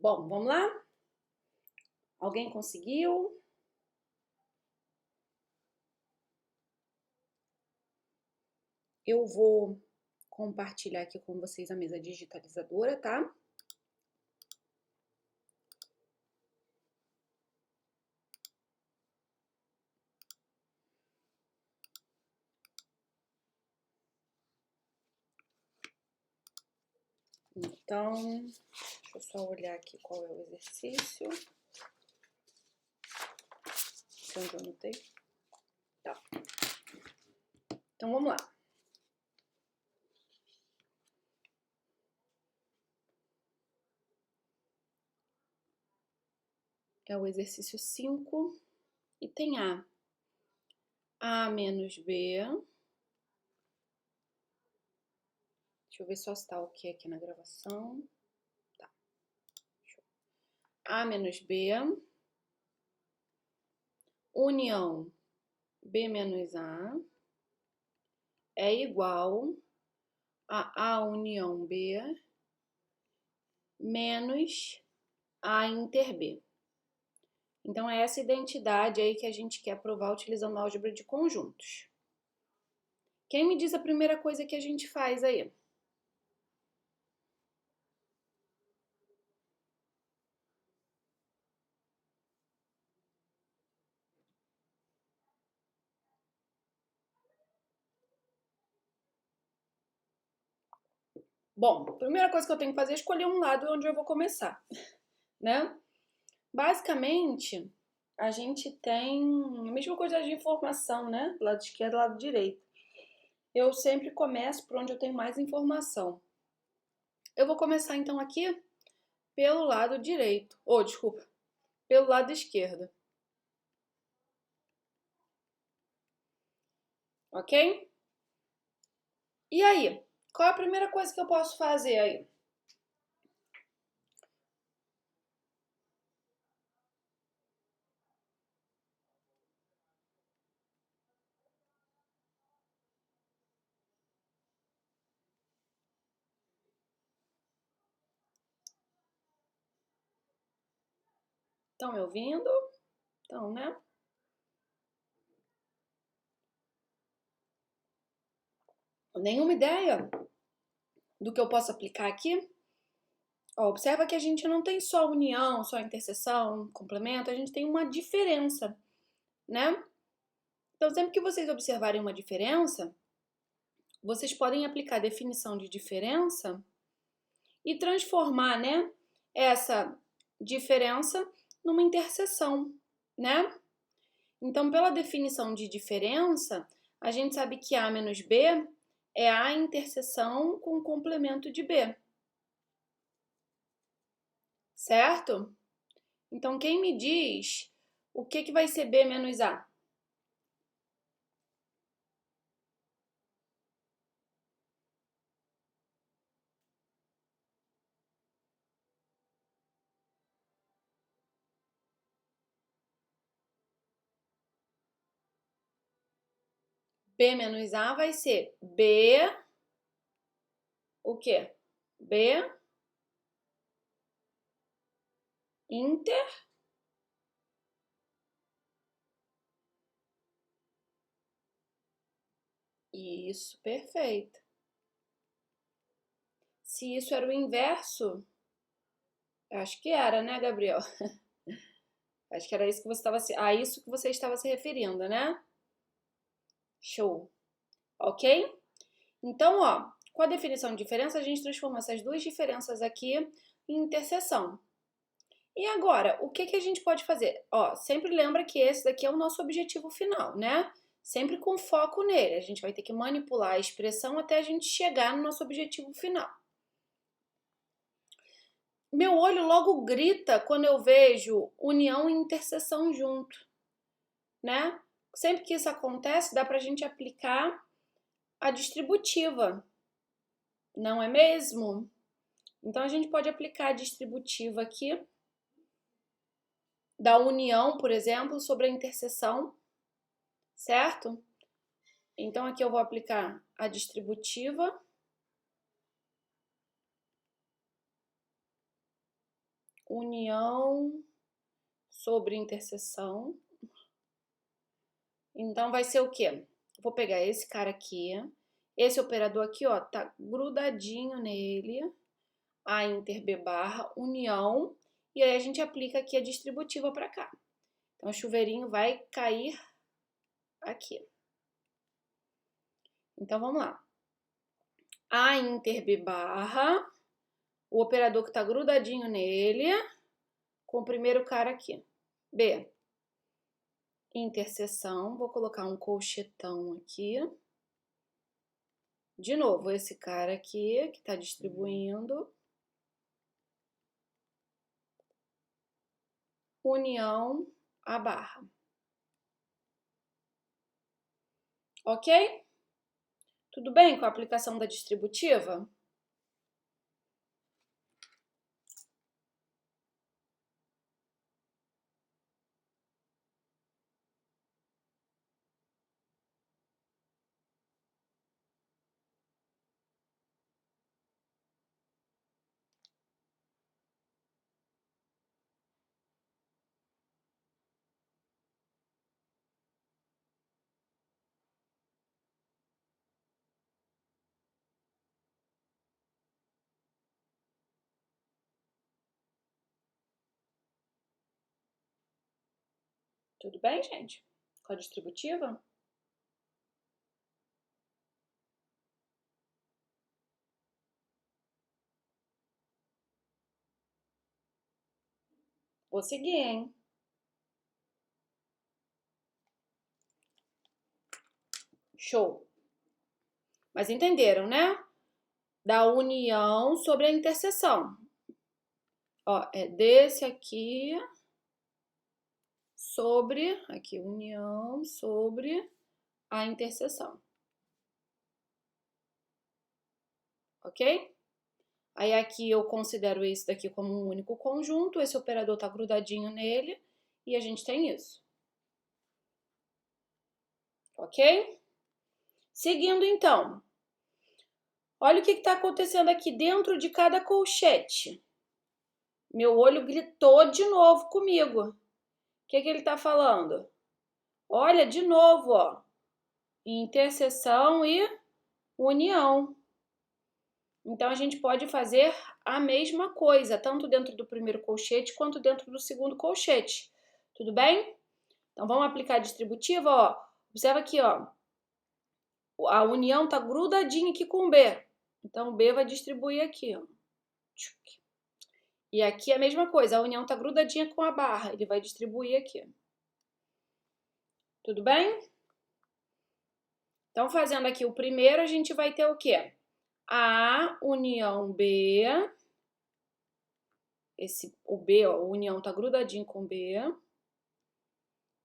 Bom, vamos lá? Alguém conseguiu? Eu vou compartilhar aqui com vocês a mesa digitalizadora, tá? Então, deixa eu só olhar aqui qual é o exercício. Onde eu anotei? Tá. Então, vamos lá. É o exercício 5 e tem A menos B. Deixa eu ver só se tá ok aqui na gravação. Tá. A menos B. União B menos A é igual a A união B menos A inter B. Então, é essa identidade aí que a gente quer provar utilizando a álgebra de conjuntos. Quem me diz a primeira coisa que a gente faz aí? Bom, a primeira coisa que eu tenho que fazer é escolher um lado onde eu vou começar, né? Basicamente, a gente tem a mesma coisa de informação, né? Do lado esquerdo e do lado direito. Eu sempre começo por onde eu tenho mais informação. Eu vou começar então aqui pelo lado direito, desculpa, pelo lado esquerdo. Ok? E aí? Qual é a primeira coisa que eu posso fazer aí? Estão me ouvindo? Então, né? Nenhuma ideia do que eu posso aplicar aqui? Observa que a gente não tem só união, só interseção, complemento, a gente tem uma diferença, né? Então, sempre que vocês observarem uma diferença, vocês podem aplicar a definição de diferença e transformar, né, essa diferença numa interseção, né? Então, pela definição de diferença, a gente sabe que A menos B é A interseção com complemento de B. Certo? Então, quem me diz o que vai ser B menos A? B menos A vai ser B, o quê? B inter Isso, perfeito. Se isso era o inverso, acho que era, né, Gabriel? Acho que era isso que você estava a isso que você estava se referindo, né? Show. Ok? Então, com a definição de diferença, a gente transforma essas duas diferenças aqui em interseção. E agora, o que a gente pode fazer? Sempre lembra que esse daqui é o nosso objetivo final, né? Sempre com foco nele. A gente vai ter que manipular a expressão até a gente chegar no nosso objetivo final. Meu olho logo grita quando eu vejo união e interseção junto, né? Sempre que isso acontece, dá pra gente aplicar a distributiva, não é mesmo? Então, a gente pode aplicar a distributiva aqui da união, por exemplo, sobre a interseção, certo? Então, aqui eu vou aplicar a distributiva união sobre interseção. Então, vai ser o quê? Vou pegar esse cara aqui, esse operador aqui, ó, tá grudadinho nele, a inter B barra, união, e aí a gente aplica aqui a distributiva para cá. Então, o chuveirinho vai cair aqui. Então, vamos lá. A inter B barra, o operador que tá grudadinho nele, com o primeiro cara aqui. B. Interseção, vou colocar um colchetão aqui. De novo, esse cara aqui, que tá distribuindo. União a barra. Ok? Tudo bem com a aplicação da distributiva? Tudo bem, gente? Com a distributiva? Vou seguir, hein? Show! Mas entenderam, né? Da união sobre a interseção. Ó, é desse aqui sobre, aqui, união sobre a interseção. Ok? Aí aqui eu considero esse daqui como um único conjunto, esse operador tá grudadinho nele, e a gente tem isso. Ok? Seguindo então. Olha o que está acontecendo aqui dentro de cada colchete. Meu olho gritou de novo comigo. O que ele está falando? Olha, de novo, ó. Interseção e união. Então, a gente pode fazer a mesma coisa, tanto dentro do primeiro colchete quanto dentro do segundo colchete. Tudo bem? Então, vamos aplicar a distributiva, ó. Observa aqui, ó. A união está grudadinha aqui com o B. Então, o B vai distribuir aqui, ó. E aqui é a mesma coisa, a união está grudadinha com a barra, ele vai distribuir aqui. Tudo bem? Então, fazendo aqui o primeiro, a gente vai ter o quê? A união B, o B, ó, a união está grudadinho com B,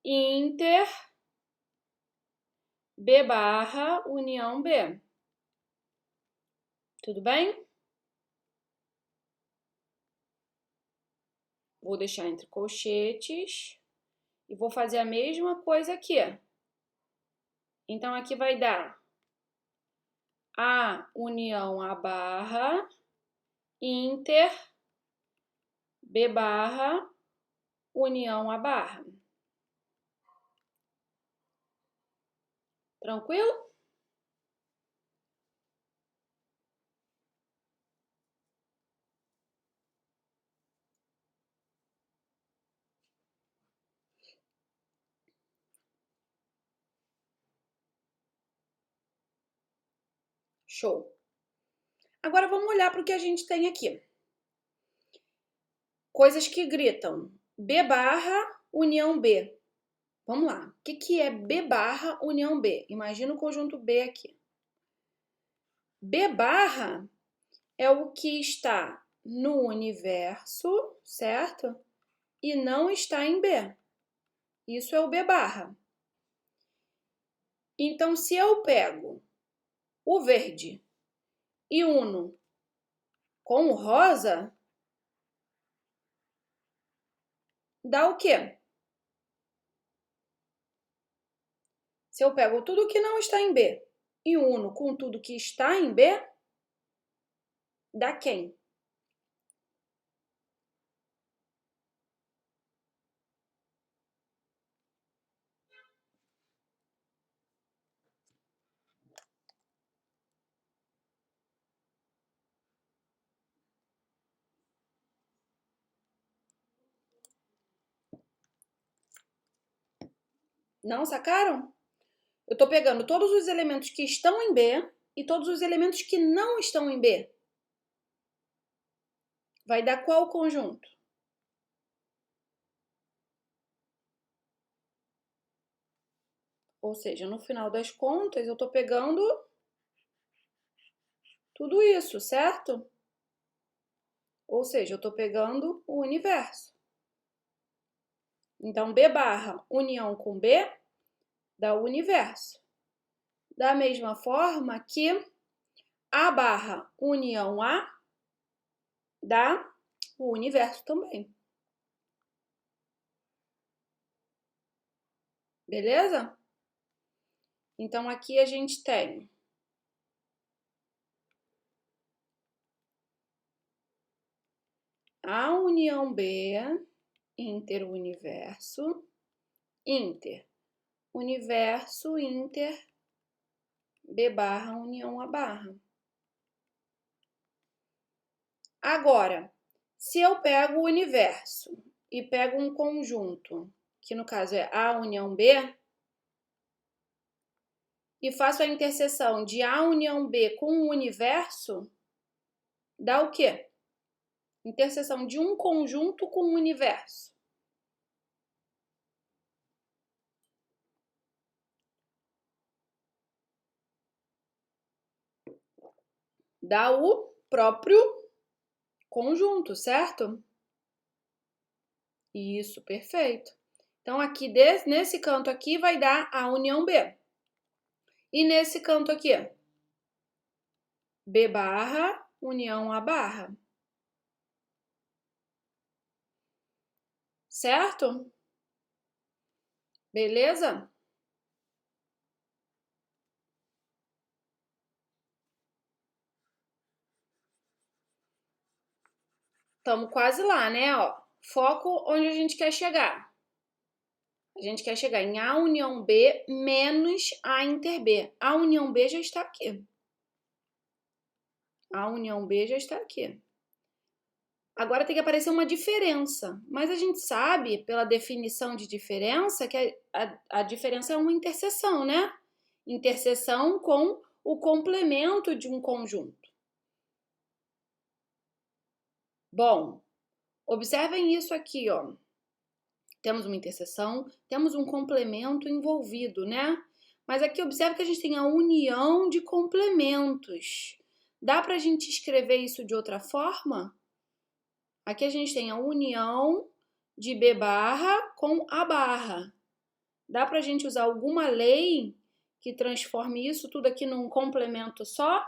inter B barra união B. Tudo bem? Vou deixar entre colchetes e vou fazer a mesma coisa aqui. Então, aqui vai dar A união A barra, inter B barra, união A barra. Tranquilo? Show. Agora vamos olhar para o que a gente tem aqui. Coisas que gritam. B barra, união B. Vamos lá. O que é B barra, união B? Imagina o conjunto B aqui. B barra é o que está no universo, certo? E não está em B. Isso é o B barra. Então, se eu pego o verde e uno com o rosa, dá o quê? Se eu pego tudo que não está em B e uno com tudo que está em B, dá quem? Não sacaram? Eu estou pegando todos os elementos que estão em B e todos os elementos que não estão em B. Vai dar qual conjunto? Ou seja, no final das contas, eu estou pegando tudo isso, certo? Ou seja, eu estou pegando o universo. Então, B barra união com B dá o universo. Da mesma forma que A barra união A dá o universo também. Beleza? Então, aqui a gente tem A união B, interuniverso, inter, universo, inter, B barra, união A barra. Agora, se eu pego o universo e pego um conjunto, que no caso é A união B, e faço a interseção de A união B com o universo, dá o quê? Interseção de um conjunto com o universo. Dá o próprio conjunto, certo? Isso, perfeito. Então, aqui, nesse canto aqui, vai dar a união B. E nesse canto aqui, B barra, união A barra. Certo? Beleza? Estamos quase lá, né? Ó, foco onde a gente quer chegar. A gente quer chegar em A união B menos A inter B. A união B já está aqui. A união B já está aqui. Agora tem que aparecer uma diferença. Mas a gente sabe, pela definição de diferença, que a diferença é uma interseção, né? Interseção com o complemento de um conjunto. Bom, observem isso aqui, ó. Temos uma interseção, temos um complemento envolvido, né? Mas aqui observe que a gente tem a união de complementos. Dá para a gente escrever isso de outra forma? Aqui a gente tem a união de B barra com A barra. Dá para a gente usar alguma lei que transforme isso tudo aqui num complemento só?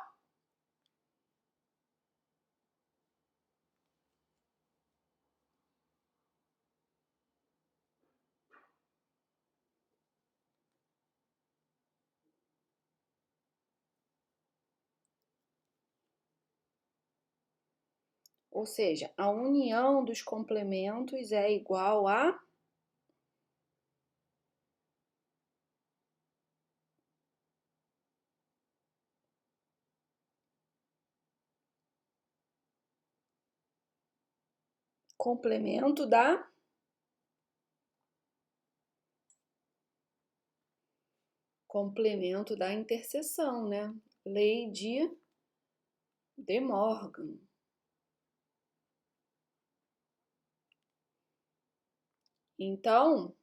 Ou seja, a união dos complementos é igual a complemento da interseção, né? Lei de De Morgan. Então,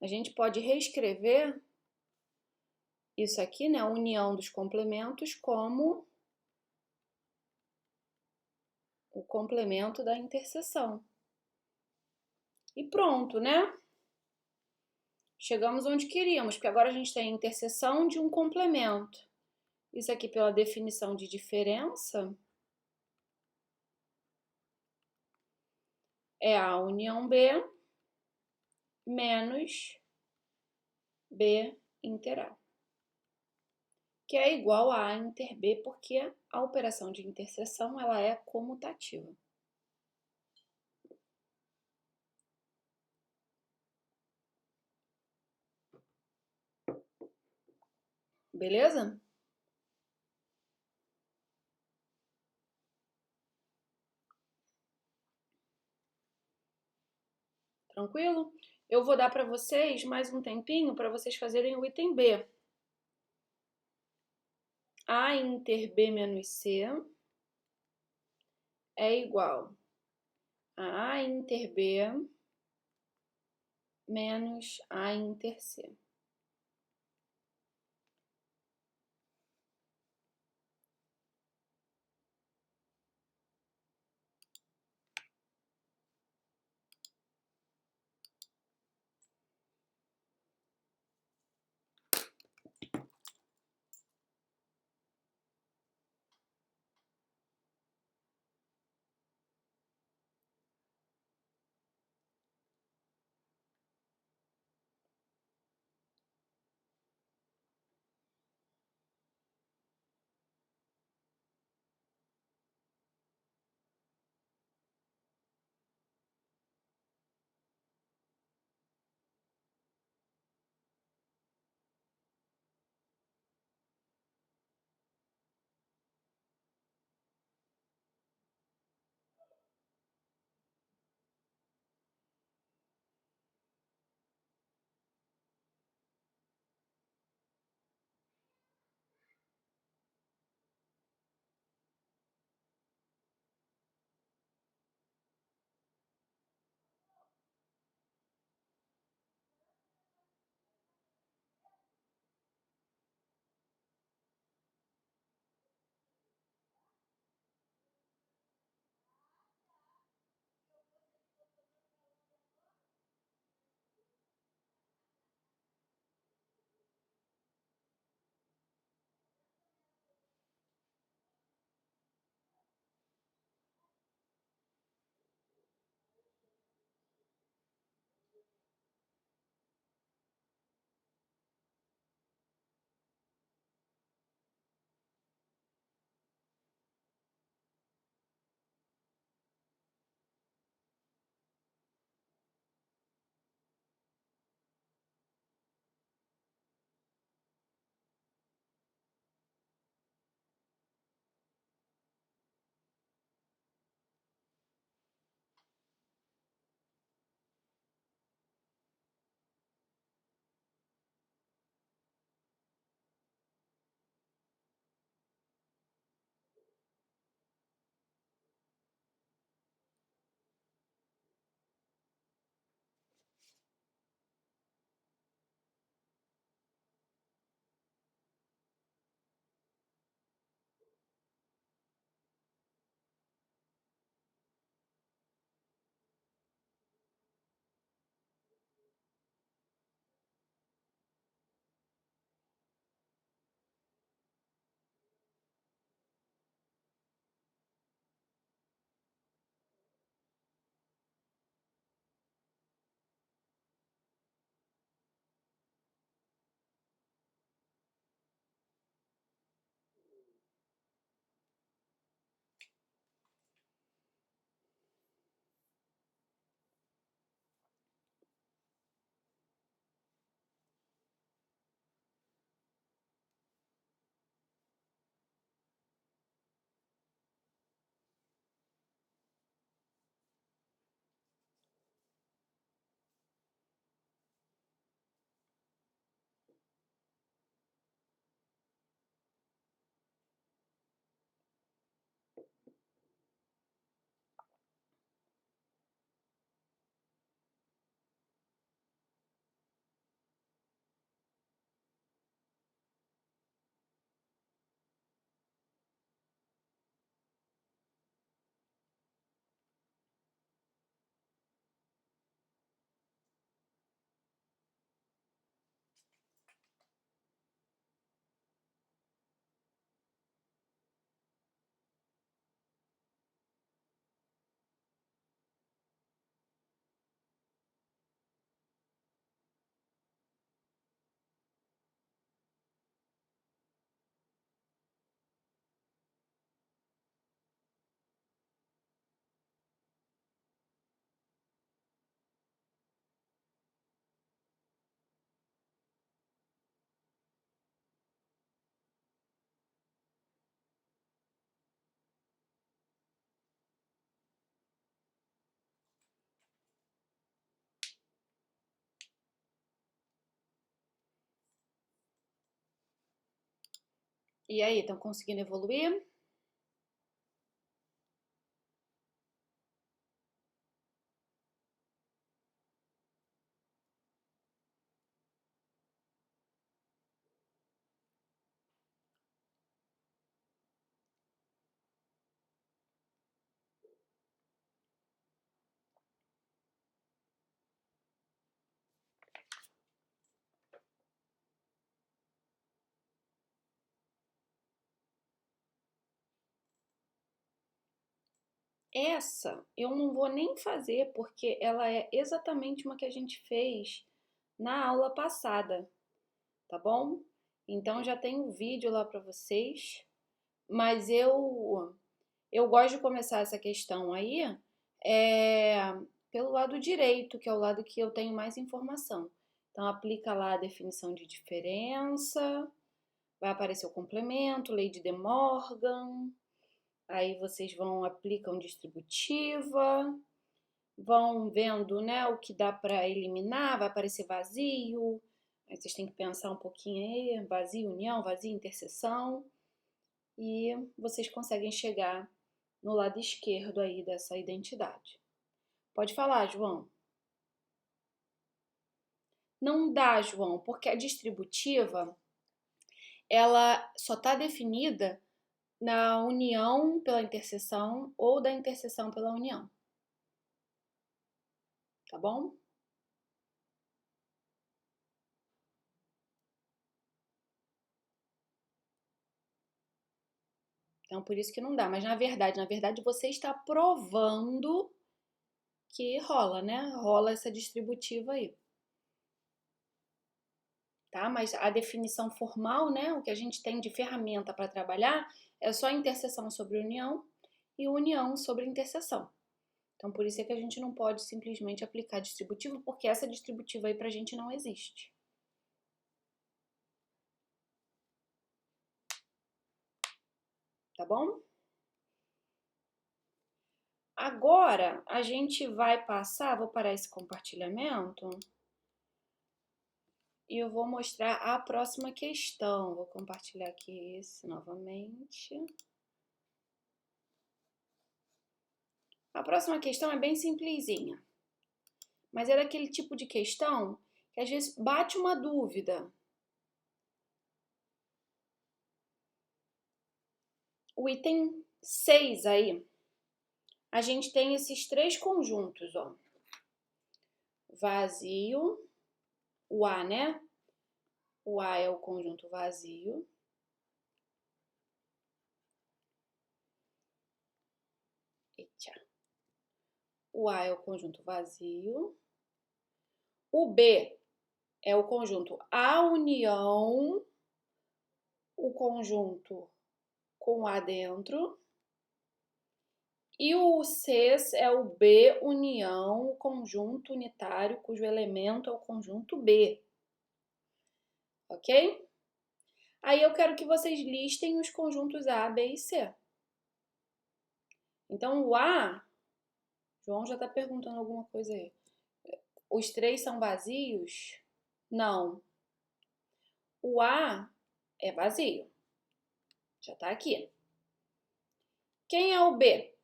a gente pode reescrever isso aqui, né? A união dos complementos como o complemento da interseção. E pronto, né? Chegamos onde queríamos, porque agora a gente tem a interseção de um complemento. Isso aqui, pela definição de diferença, é A união B menos B inter A, que é igual a A inter B, porque a operação de interseção ela é comutativa. Beleza? Tranquilo? Eu vou dar para vocês mais um tempinho para vocês fazerem o item B. A inter B menos C é igual a A inter B menos A inter C. E aí, estão conseguindo evoluir? Essa eu não vou nem fazer porque ela é exatamente uma que a gente fez na aula passada, tá bom? Então já tem um vídeo lá para vocês, mas eu gosto de começar essa questão aí é, pelo lado direito, que é o lado que eu tenho mais informação. Então aplica lá a definição de diferença, vai aparecer o complemento, lei de De Morgan. Aí vocês aplicam distributiva, vão vendo, né, o que dá para eliminar, vai aparecer vazio. Aí vocês têm que pensar um pouquinho aí, vazio, união, vazio, interseção. E vocês conseguem chegar no lado esquerdo aí dessa identidade. Pode falar, João. Não dá, João, porque a distributiva, ela só está definida na união pela interseção ou da interseção pela união. Tá bom? Então, por isso que não dá. Mas na verdade, você está provando que rola, né? Rola essa distributiva aí. Tá? Mas a definição formal, né? O que a gente tem de ferramenta para trabalhar é só interseção sobre união e união sobre interseção. Então, por isso é que a gente não pode simplesmente aplicar distributivo, porque essa distributiva aí pra gente não existe. Tá bom? Agora, a gente vai passar, vou parar esse compartilhamento e eu vou mostrar a próxima questão. Vou compartilhar aqui esse novamente. A próxima questão é bem simplesinha, mas é daquele tipo de questão que às vezes bate uma dúvida. O item 6 aí, a gente tem esses três conjuntos, ó. Vazio, o A, né? O A é o conjunto vazio. Eita. O A é o conjunto vazio. O B é o conjunto A união, o conjunto com A dentro. E o C é o B união, o conjunto unitário cujo elemento é o conjunto B. Ok? Aí eu quero que vocês listem os conjuntos A, B e C. Então o A, João já está perguntando alguma coisa aí. Os três são vazios? Não. O A é vazio. Já está aqui. Quem é o B?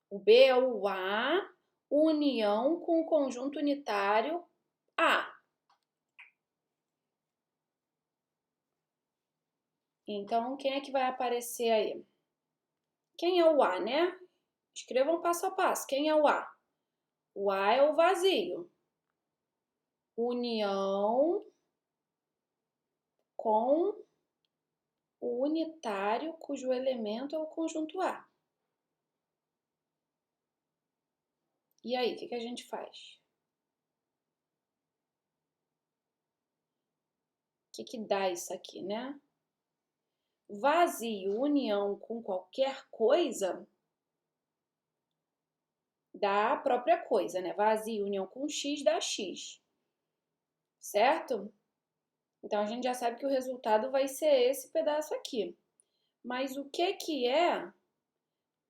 O B é o A união com o conjunto unitário A. Então, quem é que vai aparecer aí? Quem é o A, né? Escrevam passo a passo. Quem é o A? O A é o vazio. União com o unitário cujo elemento é o conjunto A. E aí, o que a gente faz? O que dá isso aqui, né? Vazio, união com qualquer coisa, dá a própria coisa, né? Vazio, união com X dá X. Certo? Então, a gente já sabe que o resultado vai ser esse pedaço aqui. Mas o que é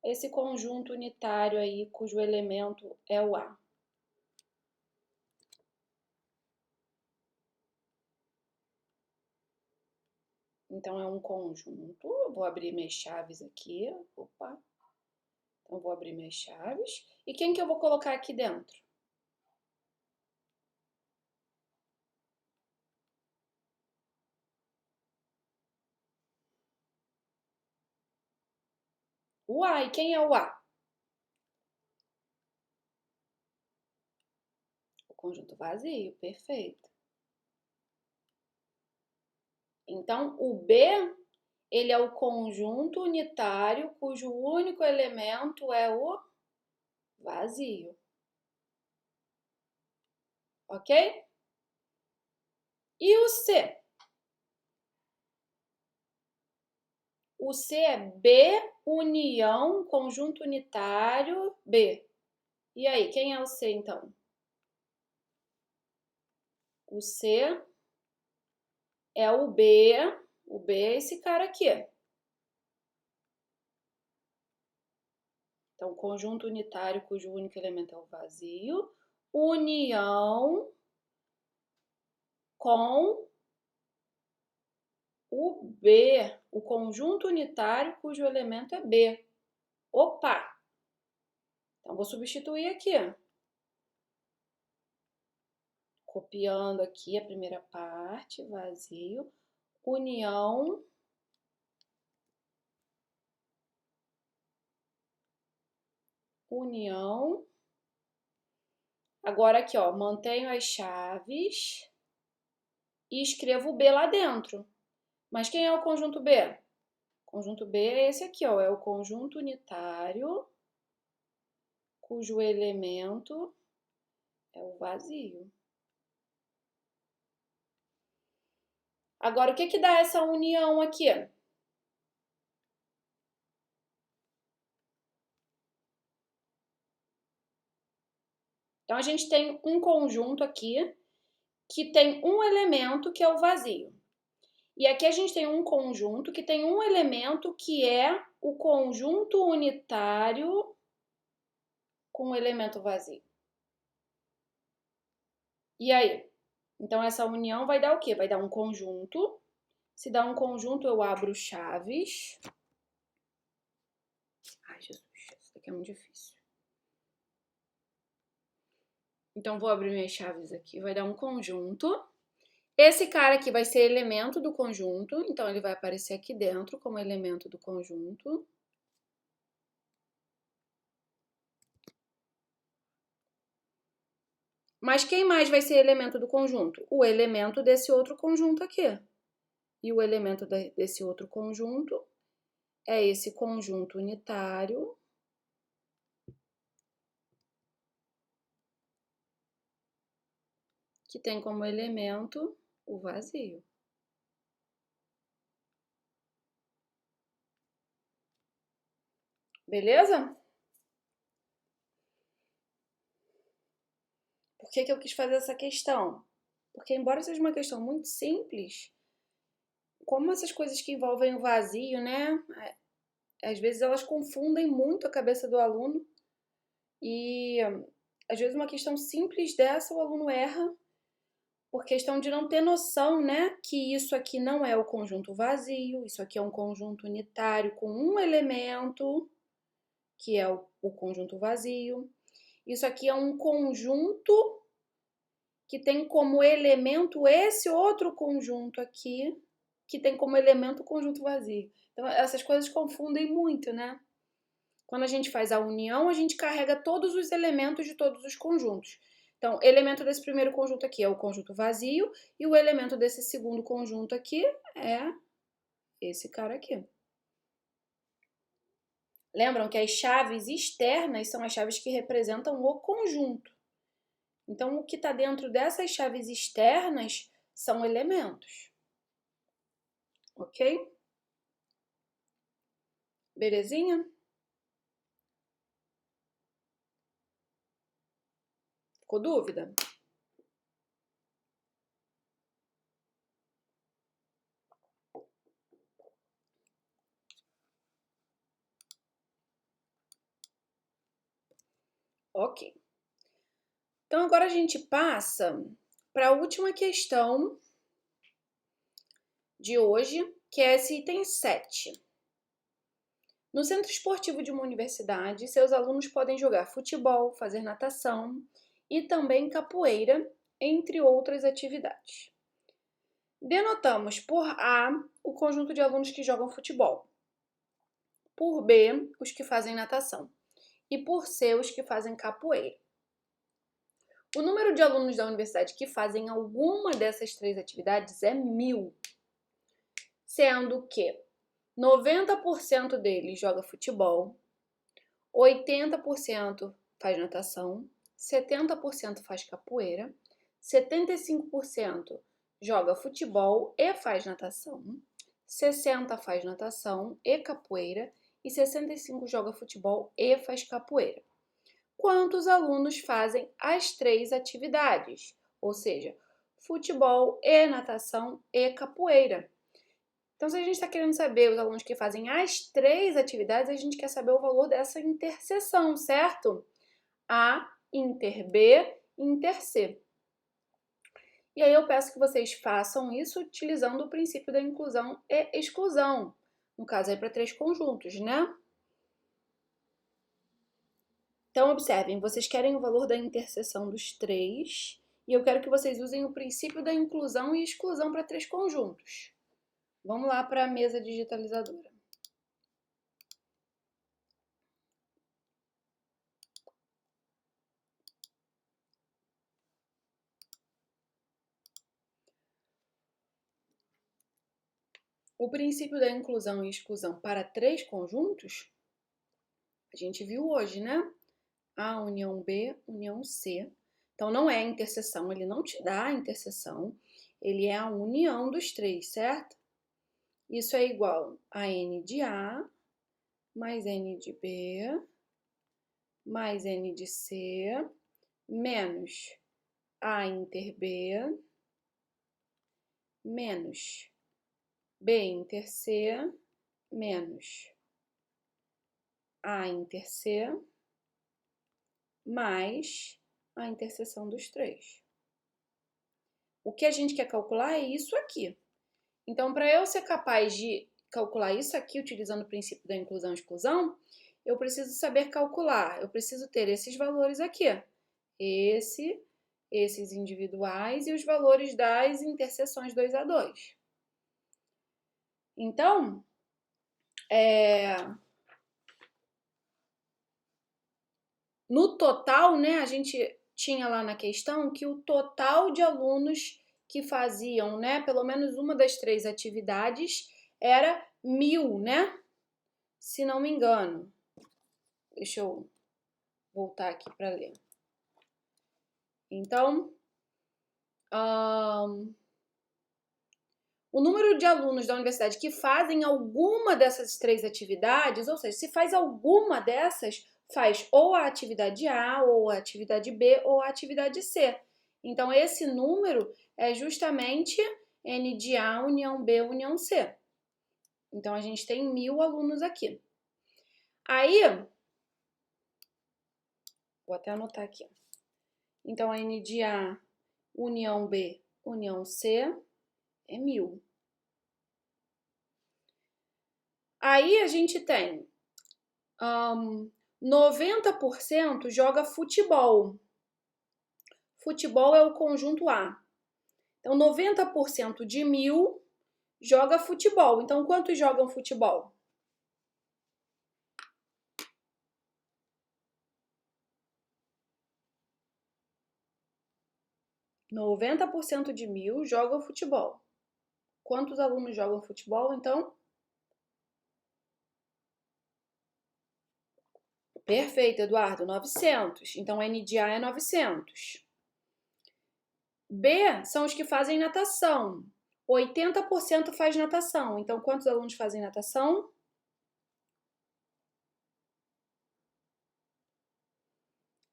esse conjunto unitário aí, cujo elemento é o A? Então, é um conjunto. Eu vou abrir minhas chaves aqui. Opa. Então, vou abrir minhas chaves. E quem que eu vou colocar aqui dentro? O A. E quem é o A? O conjunto vazio. Perfeito. Então, o B, ele é o conjunto unitário cujo único elemento é o vazio. Ok? E o C? O C é B união conjunto unitário B. E aí, quem é o C então? O C é o B é esse cara aqui. Então, conjunto unitário cujo único elemento é o vazio, união com o B, o conjunto unitário cujo elemento é B. Opa! Então, vou substituir aqui. Copiando aqui a primeira parte, vazio, união Agora aqui, ó, mantenho as chaves e escrevo o B lá dentro. Mas quem é o conjunto B? O conjunto B é esse aqui, ó, é o conjunto unitário cujo elemento é o vazio. Agora, o que que dá essa união aqui? Então, a gente tem um conjunto aqui que tem um elemento que é o vazio. E aqui a gente tem um conjunto que tem um elemento que é o conjunto unitário com o elemento vazio. E aí? Então, essa união vai dar o quê? Vai dar um conjunto. Se dá um conjunto, eu abro chaves. Ai, Jesus, isso daqui é muito difícil. Então, vou abrir minhas chaves aqui. Vai dar um conjunto. Esse cara aqui vai ser elemento do conjunto. Então, ele vai aparecer aqui dentro como elemento do conjunto. Mas quem mais vai ser elemento do conjunto? O elemento desse outro conjunto aqui. E o elemento desse outro conjunto é esse conjunto unitário que tem como elemento o vazio. Beleza? Por que que eu quis fazer essa questão? Porque, embora seja uma questão muito simples, como essas coisas que envolvem o vazio, né? Às vezes elas confundem muito a cabeça do aluno e às vezes uma questão simples dessa o aluno erra por questão de não ter noção, né, que isso aqui não é o conjunto vazio, isso aqui é um conjunto unitário com um elemento, que é o conjunto vazio. Isso aqui é um conjunto que tem como elemento esse outro conjunto aqui, que tem como elemento o conjunto vazio. Então, essas coisas confundem muito, né? Quando a gente faz a união, a gente carrega todos os elementos de todos os conjuntos. Então, elemento desse primeiro conjunto aqui é o conjunto vazio, e o elemento desse segundo conjunto aqui é esse cara aqui. Lembram que as chaves externas são as chaves que representam o conjunto. Então, o que está dentro dessas chaves externas são elementos. Ok? Belezinha? Ficou dúvida? Ok. Então, agora a gente passa para a última questão de hoje, que é esse item 7. No centro esportivo de uma universidade, seus alunos podem jogar futebol, fazer natação e também capoeira, entre outras atividades. Denotamos por A o conjunto de alunos que jogam futebol, por B os que fazem natação e por C os que fazem capoeira. O número de alunos da universidade que fazem alguma dessas 3 atividades é 1000, sendo que 90% deles joga futebol, 80% faz natação, 70% faz capoeira, 75% joga futebol e faz natação, 60% faz natação e capoeira e 65% joga futebol e faz capoeira. Quantos alunos fazem as 3 atividades? Ou seja, futebol e natação e capoeira. Então, se a gente está querendo saber os alunos que fazem as 3 atividades, a gente quer saber o valor dessa interseção, certo? A inter B, inter C. E aí eu peço que vocês façam isso utilizando o princípio da inclusão e exclusão. No caso aí para 3 conjuntos, né? Então, observem, vocês querem o valor da interseção dos 3 e eu quero que vocês usem o princípio da inclusão e exclusão para 3 conjuntos. Vamos lá para a mesa digitalizadora. O princípio da inclusão e exclusão para 3 conjuntos, a gente viu hoje, né? A união B, união C. Então, não é a interseção, ele não te dá a interseção, ele é a união dos 3, certo? Isso é igual a N de A mais N de B mais N de C menos A inter B menos B inter C menos A inter C mais a interseção dos 3. O que a gente quer calcular é isso aqui. Então, para eu ser capaz de calcular isso aqui utilizando o princípio da inclusão e exclusão, eu preciso saber calcular. Eu preciso ter esses valores aqui. Esses individuais e os valores das interseções 2 a 2. Então, no total, né, a gente tinha lá na questão que o total de alunos que faziam, né, pelo menos uma das 3 atividades era 1000, né? Se não me engano. Deixa eu voltar aqui para ler. Então, o número de alunos da universidade que fazem alguma dessas 3 atividades, ou seja, se faz alguma dessas, faz ou a atividade A, ou a atividade B, ou a atividade C. Então, esse número é justamente N de A, união B, união C. Então, a gente tem 1000 alunos aqui. Aí, vou até anotar aqui. Então, N de A, união B, união C, é 1000. Aí, a gente tem 90% joga futebol. Futebol é o conjunto A. Então, 90% de 1000 joga futebol. Então, quantos jogam futebol? ,90% de 1000 jogam futebol. Quantos alunos jogam futebol, então? Perfeito, Eduardo, 900. Então, N de A é 900. B são os que fazem natação. 80% faz natação. Então, quantos alunos fazem natação?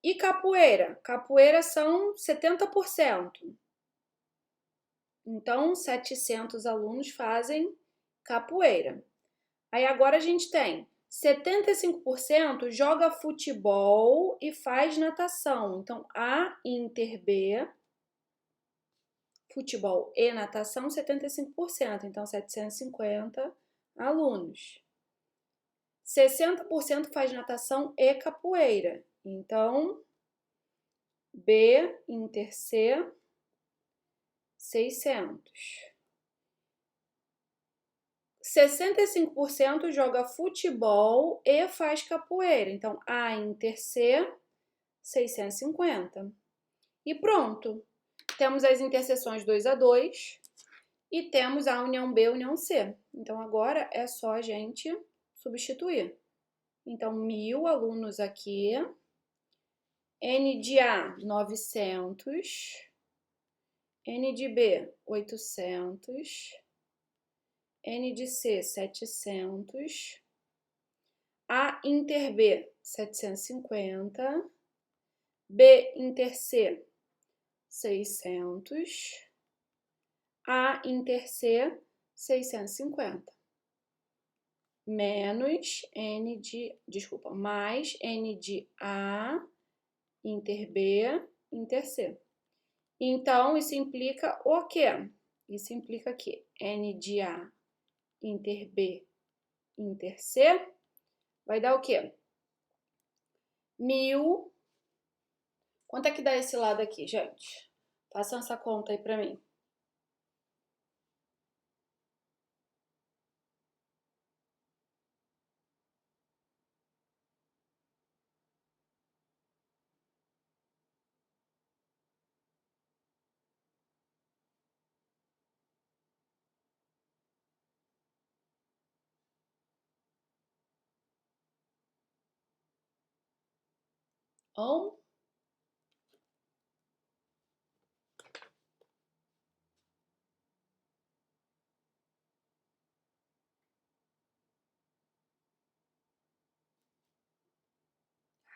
E capoeira? Capoeira são 70%. Então, 700 alunos fazem capoeira. Aí agora a gente tem 75% joga futebol e faz natação. Então, A inter B futebol e natação, 75%, então 750 alunos. 60% faz natação e capoeira, então B, Inter C, 600. 65% joga futebol e faz capoeira, então A, Inter C, 650. E pronto, temos as interseções 2 a 2 e temos a união B, união C. Então agora é só a gente substituir. Então 1000 alunos aqui, N de A 900, N de B 800, N de C 700, A Inter B 750, B Inter C 600, A Inter C 650, menos N de, mais N de A Inter B Inter C. Então, isso implica o quê? Isso implica que N de A Inter B Inter C vai dar o quê? 1000. Quanto é que dá esse lado aqui, gente? Façam essa conta aí pra mim.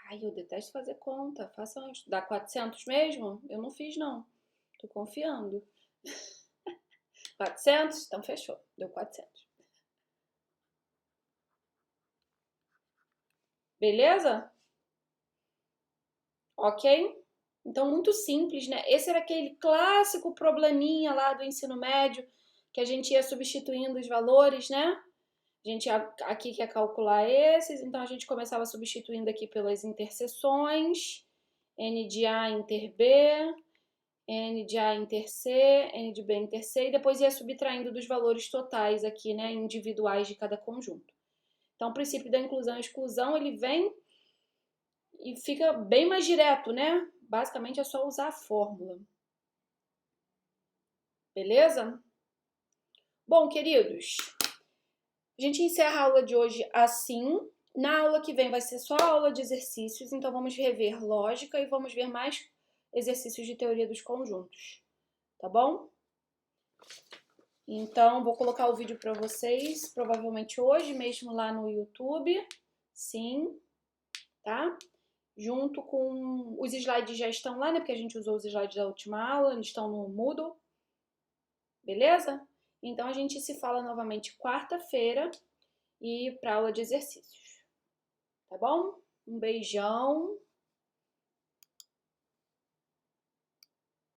Ai, eu detesto fazer conta. Façam, dá 400 mesmo? Eu não fiz, não. Tô confiando. 400? Então fechou. Deu 400. Beleza? Ok? Então, muito simples, né? Esse era aquele clássico probleminha lá do ensino médio, que a gente ia substituindo os valores, né? A gente aqui quer calcular esses, então a gente começava substituindo aqui pelas interseções, N de A inter B, N de A inter C, N de B inter C, e depois ia subtraindo dos valores totais aqui, né, individuais de cada conjunto. Então, o princípio da inclusão e exclusão, ele vem e fica bem mais direto, né? Basicamente é só usar a fórmula. Beleza? Bom, queridos, a gente encerra a aula de hoje assim. Na aula que vem vai ser só aula de exercícios, então vamos rever lógica e vamos ver mais exercícios de teoria dos conjuntos, tá bom? Então, vou colocar o vídeo para vocês, provavelmente hoje mesmo lá no YouTube, sim, tá? Junto com os slides já estão lá, né? Porque a gente usou os slides da última aula, eles estão no Moodle, beleza? Então, a gente se fala novamente quarta-feira e para aula de exercícios, tá bom? Um beijão.